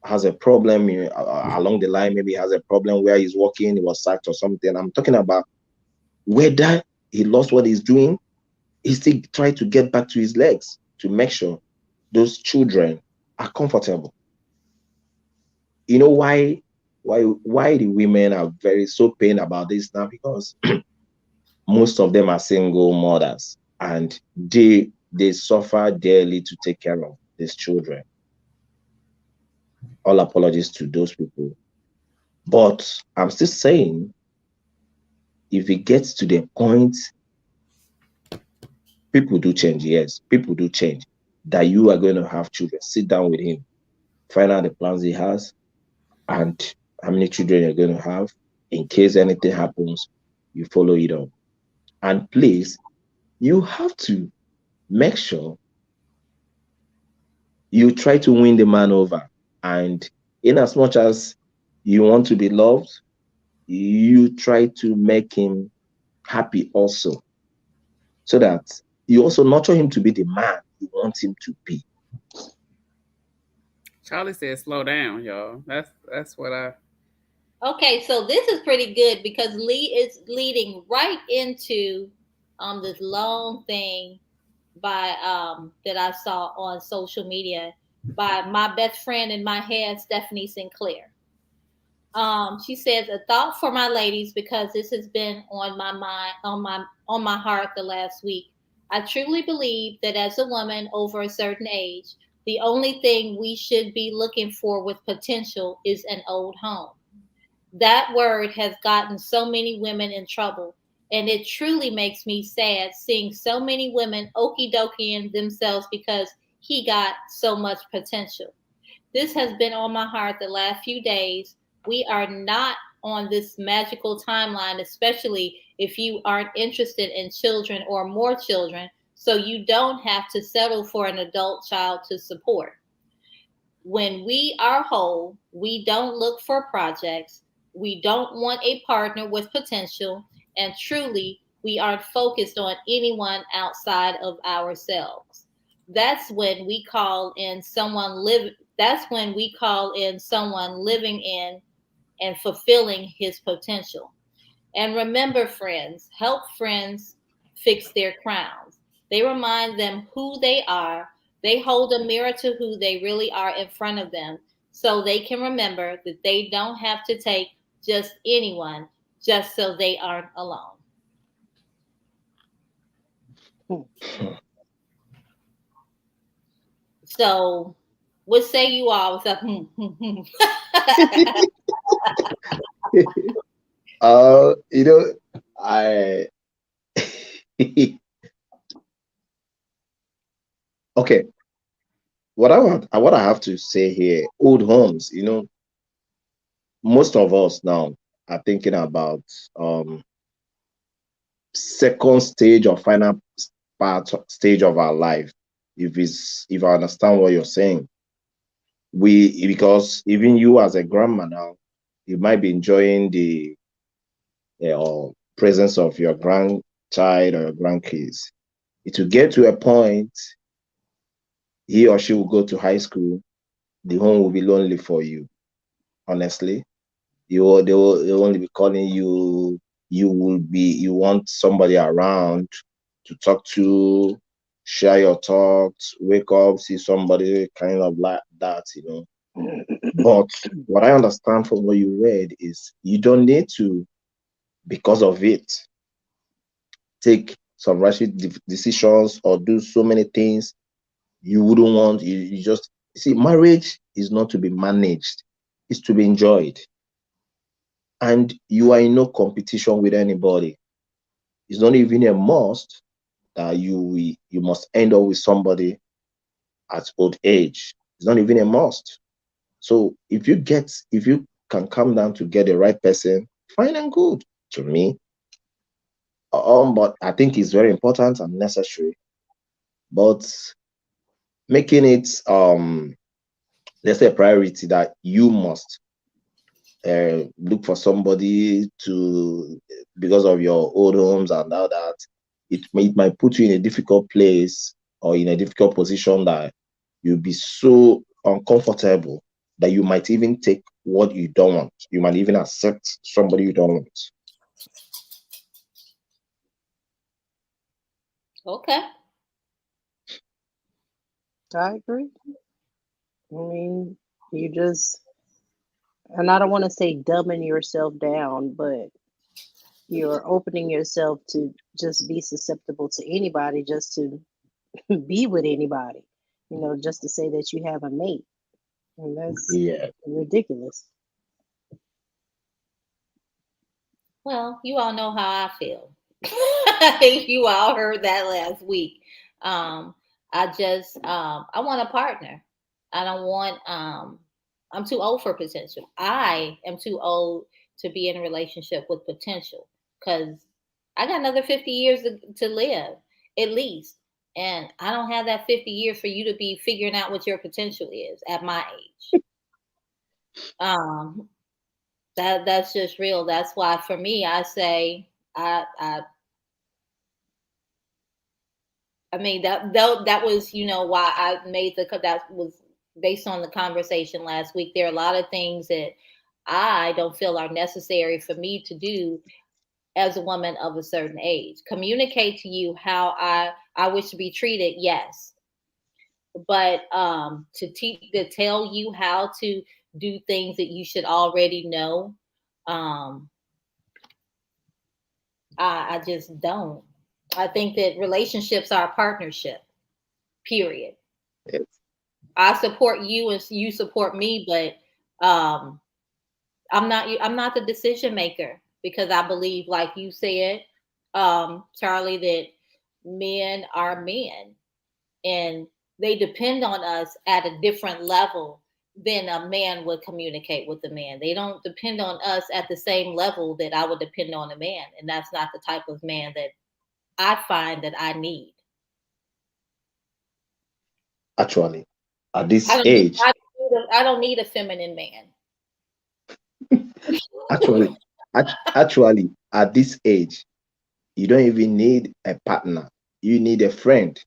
has a problem along the line. Maybe he has a problem where he's working, he was sacked or something. I'm talking about whether he lost what he's doing, he still try to get back to his legs to make sure those children are comfortable. You know why the women are very so pain about this now? Because most of them are single mothers, and they suffer daily to take care of these children. All apologies to those people, but I'm still saying, if it gets to the point, people do change. Yes, people do change. That you are going to have children, sit down with him, find out the plans he has, and how many children you're going to have. In case anything happens, you follow it up. And please, you have to make sure you try to win the man over. And in as much as You want to be loved, you try to make him happy also, so that you also nurture him to be the man you want him to be. Charlie said, "Slow down, y'all." That's what I. Okay, so this is pretty good because Lee is leading right into this long thing by that I saw on social media by my best friend in my head, Stephanie Sinclair. She says a thought for my ladies because this has been on my mind, on my heart the last week. I truly believe that as a woman over a certain age, the only thing we should be looking for with potential is an old home. That word has gotten so many women in trouble, and it truly makes me sad seeing so many women okie dokie themselves because he got so much potential. This has been on my heart the last few days. We are not on this magical timeline, especially if you aren't interested in children or more children, so you don't have to settle for an adult child to support. When we are whole, we don't look for projects. We don't want a partner with potential. And truly, we aren't focused on anyone outside of ourselves. That's when we call in someone live that's when we call in someone living in and fulfilling his potential. And remember, friends, help friends fix their crowns. They remind them who they are. They hold a mirror to who they really are in front of them so they can remember that they don't have to take just anyone just so they aren't alone. So, what say you all? What's up? You know, I okay. What I have to say here, old homes. Most of us now are thinking about um second stage or final stage of our life. If I understand what you're saying, we because even you as a grandma now, you might be enjoying the presence of your grandchild or your grandkids. It will get to a point he or she will go to high school, the home will be lonely for you. Honestly, they'll only be calling you. You want somebody around to talk to, share your thoughts, wake up, see somebody kind of like that. But what I understand from what you read is you don't need to, because of it, take some rash decisions or do so many things you wouldn't want. You just see, marriage is not to be managed, it's to be enjoyed. And you are in no competition with anybody. It's not even a must that you must end up with somebody at old age. It's not even a must. So if you can come down to get the right person, fine and good to me. But I think it's very important and necessary. But making it let's say a priority that you must look for somebody to, because of your old homes and all that, it might put you in a difficult place or in a difficult position that you'll be so uncomfortable that you might even take what you don't want. You might even accept somebody you don't want. Okay. I agree. I mean, you just, and I don't want to say dumbing yourself down, but you're opening yourself to just be susceptible to anybody, just to be with anybody, just to say that you have a mate. And that's Yeah. ridiculous. Well, you all know how I feel. I think you all heard that last week. Um, I want a partner. I don't want I'm too old for potential. I am too old to be in a relationship with potential because I got another 50 years to live at least. And I don't have that 50 years for you to be figuring out what your potential is at my age. Um, That's just real. That's why for me, I say I mean that was why I made that was based on the conversation last week. There are a lot of things that I don't feel are necessary for me to do as a woman of a certain age. Communicate to you how I wish to be treated, yes, but to tell you how to do things that you should already know, um, I just don't. I think that relationships are a partnership. Period. Yes. I support you and you support me, but um, I'm not the decision maker because I believe, like you said, Charlie, that men are men and they depend on us at a different level than a man would communicate with a man. They don't depend on us at the same level that I would depend on a man, and that's not the type of man that I find that I need. Actually, at I this don't need, age, I don't need a feminine man. actually, actually, at this age, you don't even need a partner. You need a friend.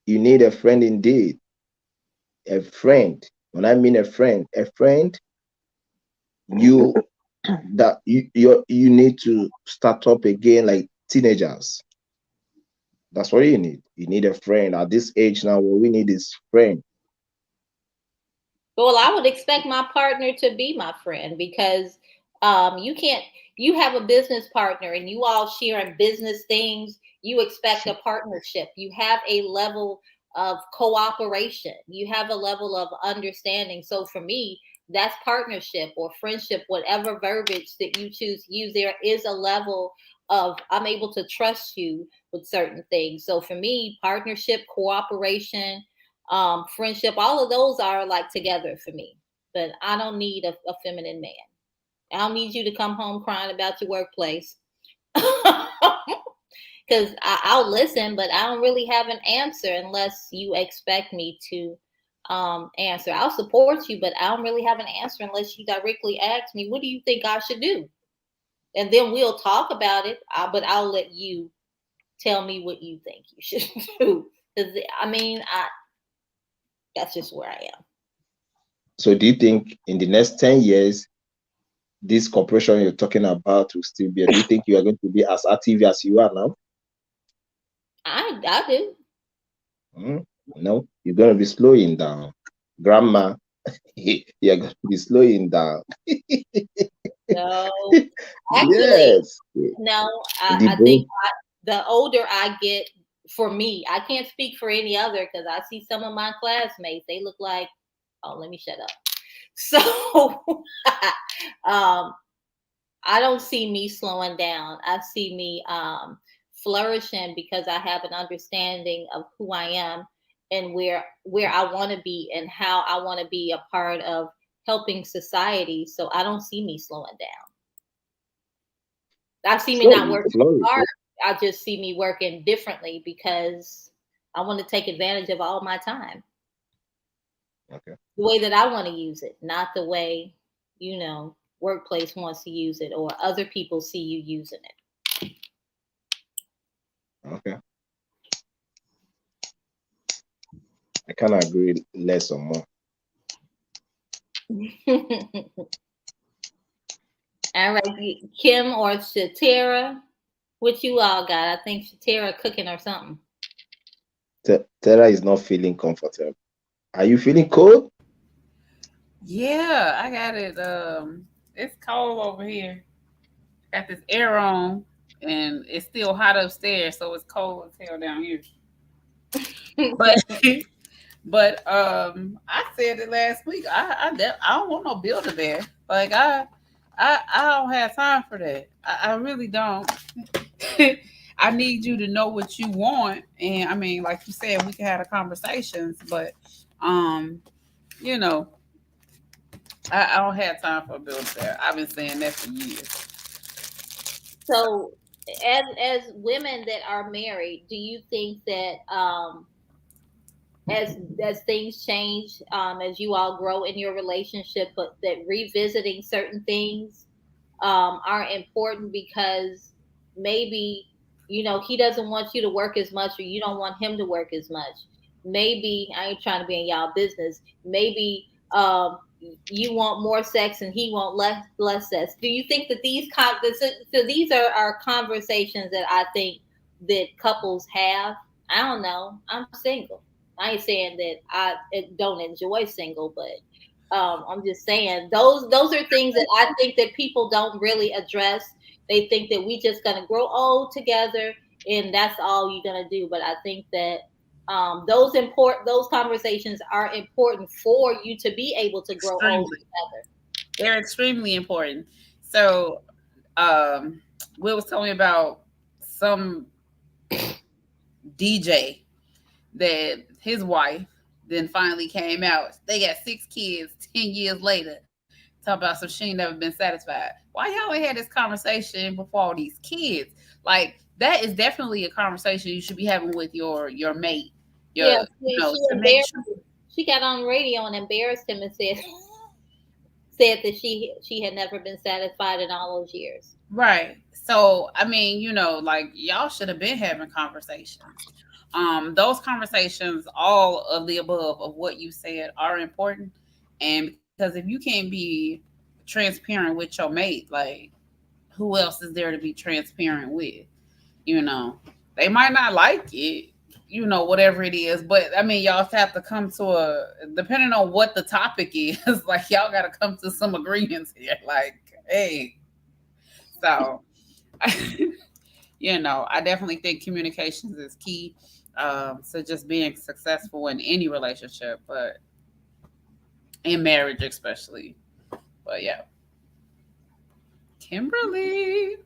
You need a friend indeed. A friend. When I mean a friend, you you need to start up again like teenagers. That's what you need. You need a friend at this age now. What we need is friend. Well, I would expect my partner to be my friend because you can't, you have a business partner and you all sharing business things. You expect a partnership. You have a level of cooperation. You have a level of understanding. So for me, that's partnership or friendship, whatever verbiage that you choose to use. There is a level of I'm able to trust you with certain things. So for me, partnership, cooperation, friendship, all of those are like together for me. But I don't need a feminine man. I don't need you to come home crying about your workplace. Because I'll listen, but I don't really have an answer unless you expect me to answer. I'll support you, but I don't really have an answer unless you directly ask me, what do you think I should do? And then we'll talk about it, but I'll let you tell me what you think you should do. Because I mean, that's just where I am. So do you think in the next 10 years, this corporation you're talking about will still be? Do you think you are going to be as active as you are now? I do. No, you're going to be slowing down. Grandma, you're going to be slowing down. No, actually, Yes. no. The I think brain. the older I get, for me, I can't speak for any other because I see some of my classmates. They look like, oh, let me shut up. So, I don't see me slowing down. I see me flourishing because I have an understanding of who I am and where I want to be and how I want to be a part of helping society. So I don't see me slowing down. I see me not working hard. I just see me working differently because I want to take advantage of all my time. Okay. The way that I want to use it, not the way, workplace wants to use it or other people see you using it. Okay. I kind of agree less or more. All right, Kim or Shatera, what you all got? I think Shatera cooking or something. Tara is not feeling comfortable. Are you feeling cold? Yeah, I got it. It's cold over here. Got this air on, and it's still hot upstairs, so it's cold as hell down here. But I said it last week. I don't want no builder there. Like I don't have time for that. I really don't. I need you to know what you want, and I mean, like you said, we can have the conversations, but um, you know, I don't have time for a builder there. I've been saying that for years. So, as women that are married, do you think that as things change, as you all grow in your relationship, but that revisiting certain things are important because maybe he doesn't want you to work as much, or you don't want him to work as much. Maybe I ain't trying to be in y'all business. Maybe you want more sex and he want less sex. Do you think that so these are conversations that I think that couples have? I don't know. I'm single. I ain't saying that I don't enjoy single, but I'm just saying those are things that I think that people don't really address. They think that we just gonna grow old together and that's all you're gonna do. But I think that those conversations are important for you to be able to grow old Extremely. together. They're extremely important. So, Will was telling me about some DJ that his wife then finally came out. They got 6 kids 10 years later. Talk about some she ain't never been satisfied. Why y'all ain't had this conversation before all these kids? Like that is definitely a conversation you should be having with your mate. Yeah, To make sure. she got on radio and embarrassed him and said that she had never been satisfied in all those years. Right. So I mean, like y'all should have been having conversations. Those conversations, all of the above of what you said, are important. And because if you can't be transparent with your mate, like who else is there to be transparent with? You know, they might not like it, whatever it is. But I mean, y'all have to come to depending on what the topic is, like y'all got to come to some agreements here. Like, hey, so, I definitely think communications is key to just being successful in any relationship, but in marriage especially. But yeah, Kimberly.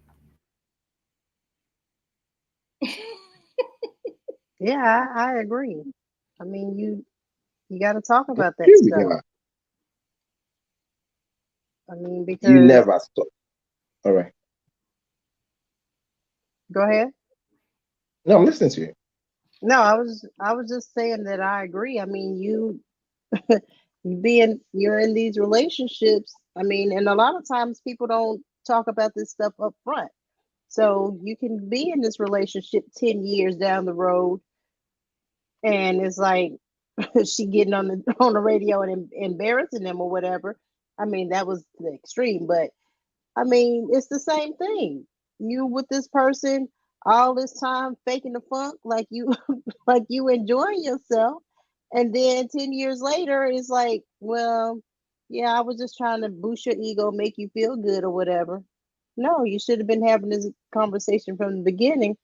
Yeah, I agree. I mean, you got to talk about that Here we stuff. are. I mean, You because never stop. All right. go ahead. No, I'm listening to you. No, I was just saying that I agree. I mean, you're in these relationships. I mean, and a lot of times people don't talk about this stuff up front. So you can be in this relationship 10 years down the road and it's like she getting on the radio and embarrassing them or whatever. I mean, that was the extreme, but I mean, it's the same thing. You with this person all this time faking the funk like you like you enjoying yourself, and then 10 years later it's like, well, yeah, I was just trying to boost your ego, make you feel good or whatever. No, you should have been having this conversation from the beginning,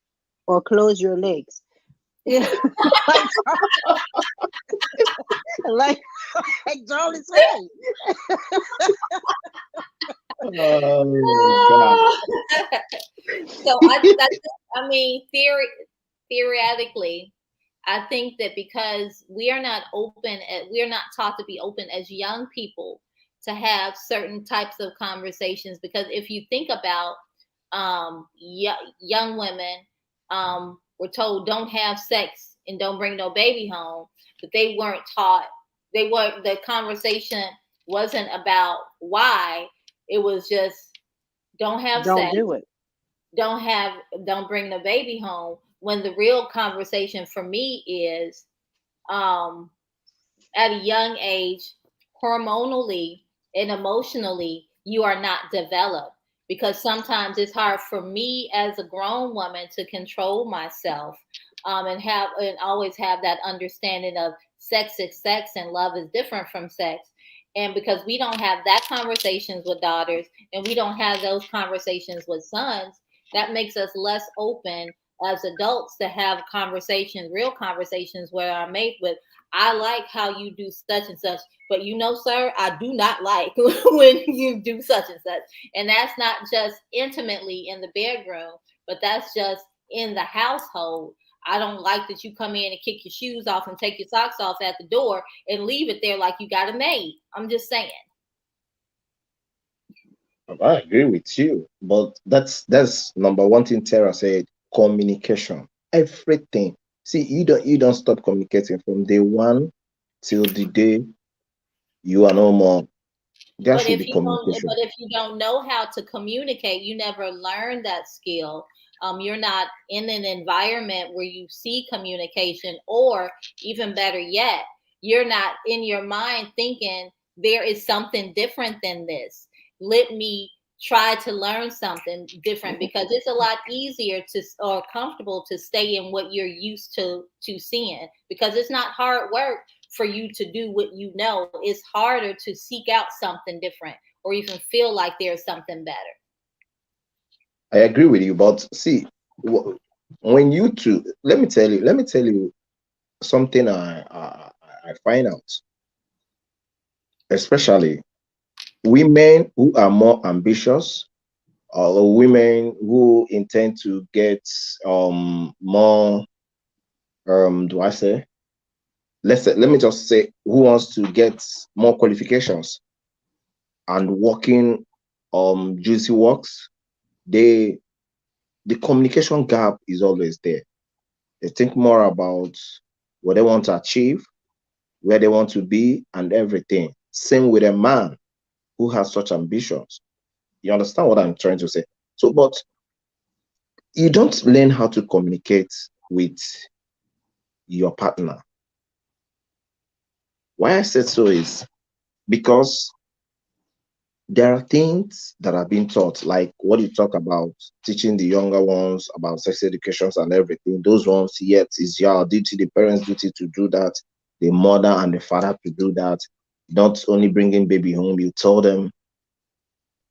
or close your legs. Yeah, like like like Charlie said. Oh God. So I mean, theoretically, I think that because we're not taught to be open as young people to have certain types of conversations. Because if you think about young women, were told don't have sex and don't bring no baby home, but they weren't taught. The conversation wasn't about why. It was just don't have Don't sex, do it. don't have don't bring the baby home, when the real conversation for me is um at a young age, hormonally and emotionally, you are not developed. Because sometimes it's hard for me as a grown woman to control myself, and always have that understanding of sex is sex and love is different from sex. And because we don't have that conversations with daughters and we don't have those conversations with sons, that makes us less open as adults to have conversations, real conversations where our mate with, I like how you do such and such, but sir, I do not like when you do such and such. And that's not just intimately in the bedroom, but that's just in the household. I don't like that you come in and kick your shoes off and take your socks off at the door and leave it there like you got a maid. I'm just saying. I agree with you, but that's number one thing Tara said: communication. Everything. See, you don't stop communicating from day one till the day you are no more. There But should if be you don't, communication. but if you don't know how to communicate, you never learn that skill. You're not in an environment where you see communication, or even better yet, you're not in your mind thinking there is something different than this. Let me try to learn something different, because it's a lot easier to, or comfortable to stay in what you're used to seeing, because it's not hard work for you to do what you know. It's harder to seek out something different, or even feel like there's something better. I agree with you, but see, when you two, let me tell you something I find out, especially women who are more ambitious, or women who intend to get more, do I say, let me just say, who wants to get more qualifications and working juicy works, they the communication gap is always there. They think more about what they want to achieve, where they want to be, and everything. Same with a man who has such ambitions. You understand what I'm trying to say? So, but you don't learn how to communicate with your partner. Why I said so is because there are things that are being taught, like what you talk about, teaching the younger ones about sex educations and everything. Those ones, yet, is your duty, the parents' duty to do that, the mother and the father to do that. Not only bringing baby home, you tell them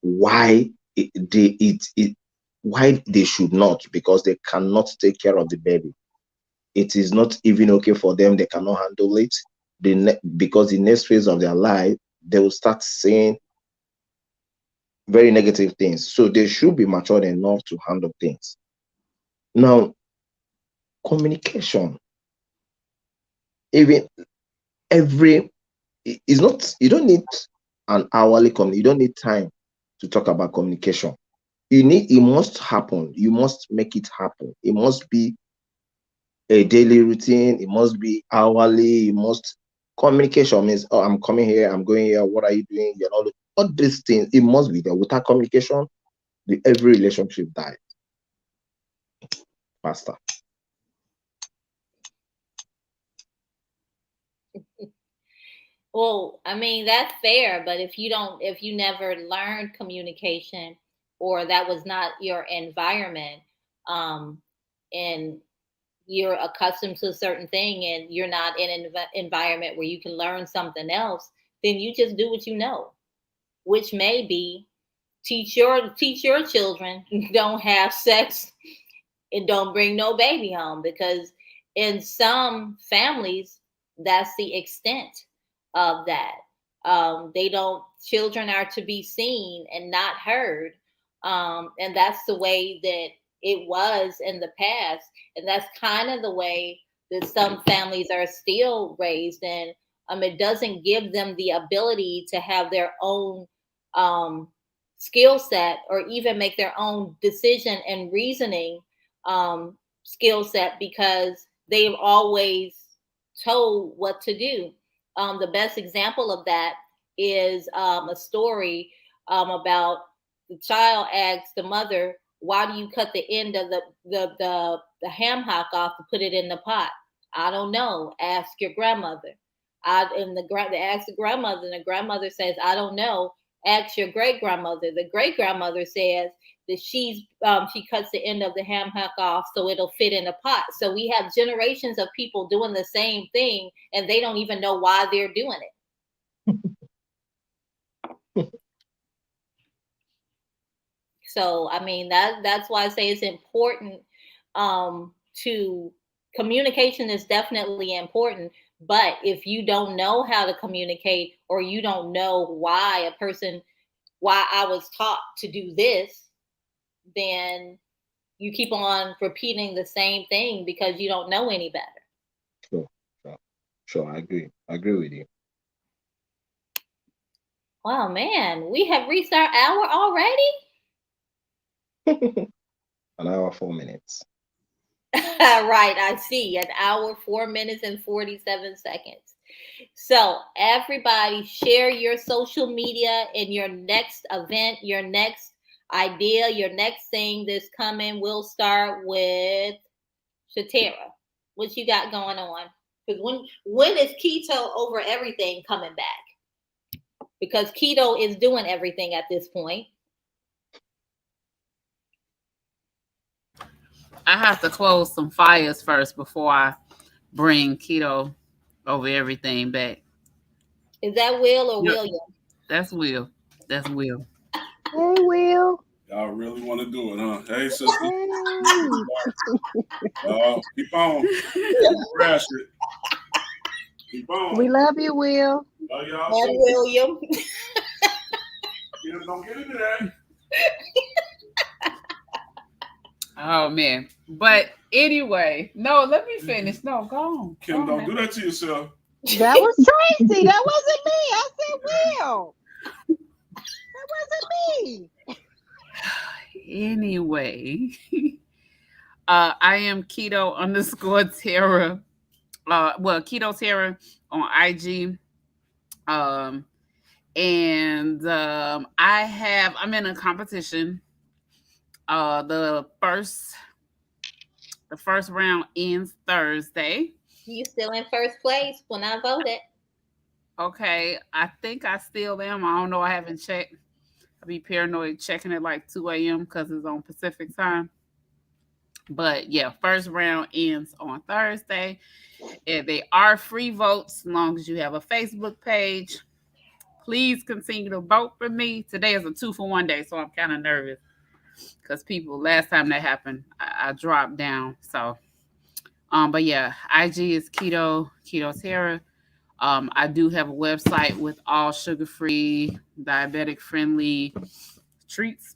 why why they should not, because they cannot take care of the baby. It is not even okay for them. They cannot handle it. Because the next phase of their life, they will start saying very negative things. So they should be matured enough to handle things. Now, communication, even every is not, you don't need an hourly you don't need time to talk about communication. It must happen. You must make it happen. It must be a daily routine. It must be hourly. It must Communication means, oh, I'm coming here, I'm going here, what are you doing? You know, all these things, it must be there. Without communication, every relationship dies faster. Well, I mean, that's fair, but if you never learned communication, or that was not your environment, um, and you're accustomed to a certain thing, and you're not in an environment where you can learn something else, then you just do what you know, which may be teach your children don't have sex and don't bring no baby home, because in some families that's the extent of that. They don't Children are to be seen and not heard, and that's the way that it was in the past, and that's kind of the way that some families are still raised. And it doesn't give them the ability to have their own um, skill set, or even make their own decision and reasoning skill set, because they've always told what to do. The best example of that is a story about the child asked the mother, "Why do you cut the end of the ham hock off to put it in the pot?" "I don't know. Ask your grandmother." They asked the grandmother, and the grandmother says, "I don't know. Ask your great grandmother." The great grandmother says that she cuts the end of the ham hock off so it'll fit in a pot. So we have generations of people doing the same thing, and they don't even know why they're doing it. So I mean, that's why I say it's important to communication is definitely important. But if you don't know how to communicate, or you don't know why I was taught to do this, then you keep on repeating the same thing because you don't know any better. Sure, sure, sure. I agree with you. Wow, man, we have reached our hour already. An hour, 4 minutes. Right, I see. An hour, 4 minutes, and 47 seconds. So, everybody, share your social media and your next event, your next idea, your next thing that's coming. We'll start with Shatera. What you got going on? Because when is keto over everything coming back? Because keto is doing everything at this point. I have to close some fires first before I bring keto over everything back. Is that Will or Yep. William? That's Will. That's Will. Hey, Will. Y'all really want to do it, huh? Hey, sister. Hey. Keep on. Crash it. Keep on. We love you, Will. Love y'all. And William. Don't get into that. Oh man. But anyway, no, let me finish. No, go on. Kim, Go on, don't do that to yourself. That was Tracy. That wasn't me. I said Will. That wasn't me. Anyway, I am keto _Tara. Keto Tara on IG. I'm in a competition. The first round ends Thursday. You still in first place when I voted. Okay, I think I still am. I don't know. I haven't checked. I'll be paranoid checking it like 2 a.m. because it's on Pacific time. But yeah, first round ends on Thursday. And they are free votes as long as you have a Facebook page. Please continue to vote for me. Today is a 2-for-1 day, so I'm kind of nervous because last time that happened, I dropped down. So, but yeah, IG is Keto Tara. I do have a website with all sugar-free, diabetic-friendly treats,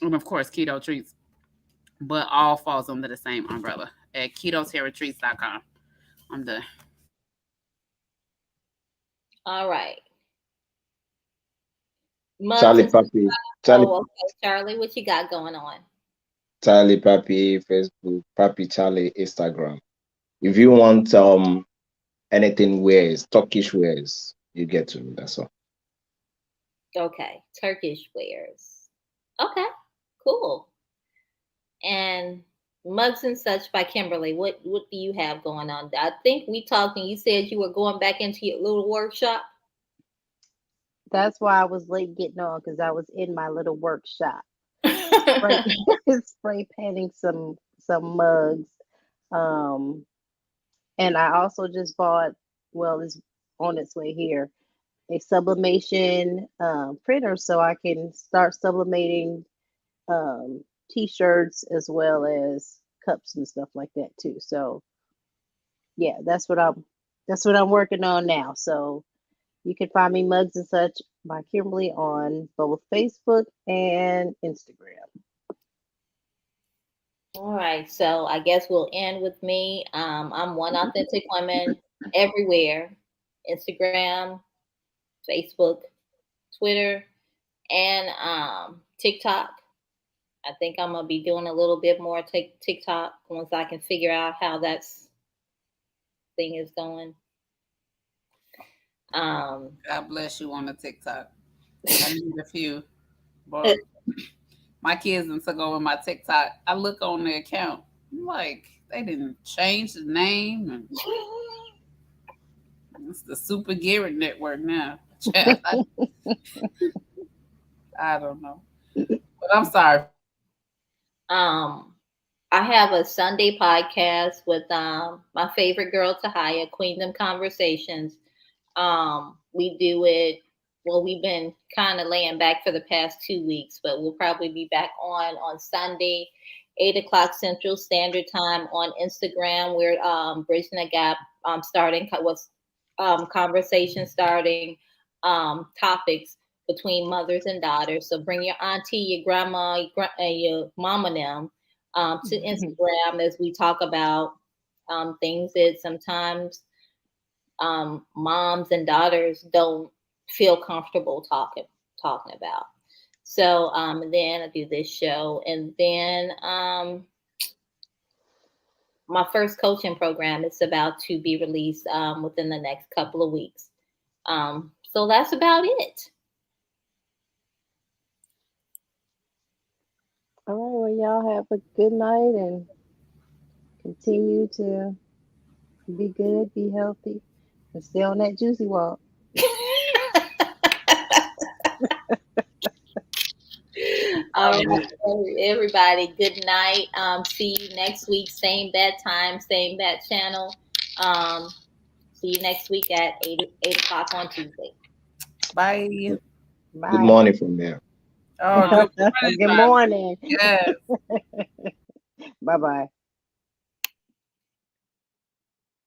and of course, keto treats, but all falls under the same umbrella at KetoTerraTreats.com. I'm done. All right. Charlie Papi, Charlie, Oh, okay, Charlie, what you got going on? Charlie Papi, Facebook, Papi Charlie, Instagram. If you want anything wears, Turkish wears, you get to me. That's all. Okay, Turkish wares. Okay, cool. And Mugs and Such by Kimberly. What do you have going on? I think we talked and you said you were going back into your little workshop. That's why I was late getting on because I was in my little workshop. Spray painting some mugs. And I also just bought, well, it's on its way here, a sublimation printer so I can start sublimating t-shirts as well as cups and stuff like that too. So yeah, that's what I'm working on now. So you can find me Mugs and Such by Kimberly on both Facebook and Instagram. All right, so I guess we'll end with me. I'm One Authentic Woman everywhere: Instagram, Facebook, Twitter, and TikTok. I think I'm gonna be doing a little bit more TikTok once I can figure out how that thing is going. God bless you on the TikTok. I need a few, but my kids done took over my TikTok. I look on the account, I'm like, they didn't change the name, and it's the Super Garrett Network now. I don't know, but I'm sorry. I have a Sunday podcast with my favorite girl, Tahaya, Queendom Conversations. We do it. Well, we've been kind of laying back for the past 2 weeks, but we'll probably be back on Sunday, 8 o'clock Central Standard Time on Instagram. We're bridging the gap, starting with conversation, starting topics between mothers and daughters. So bring your auntie, your grandma, your mama them to Instagram as we talk about things that sometimes moms and daughters don't feel comfortable talking about. So then I do this show, and then my first coaching program. It's about to be released within the next couple of weeks. So that's about it. All right, well, y'all have a good night and continue to be good, be healthy, and stay on that juicy walk. All right, everybody, good night. See you next week, same bad time, same bad channel. See you next week at 8 o'clock on Tuesday. Bye. Bye. Good morning from there. Oh, good morning. Good morning. Yes. Bye-bye.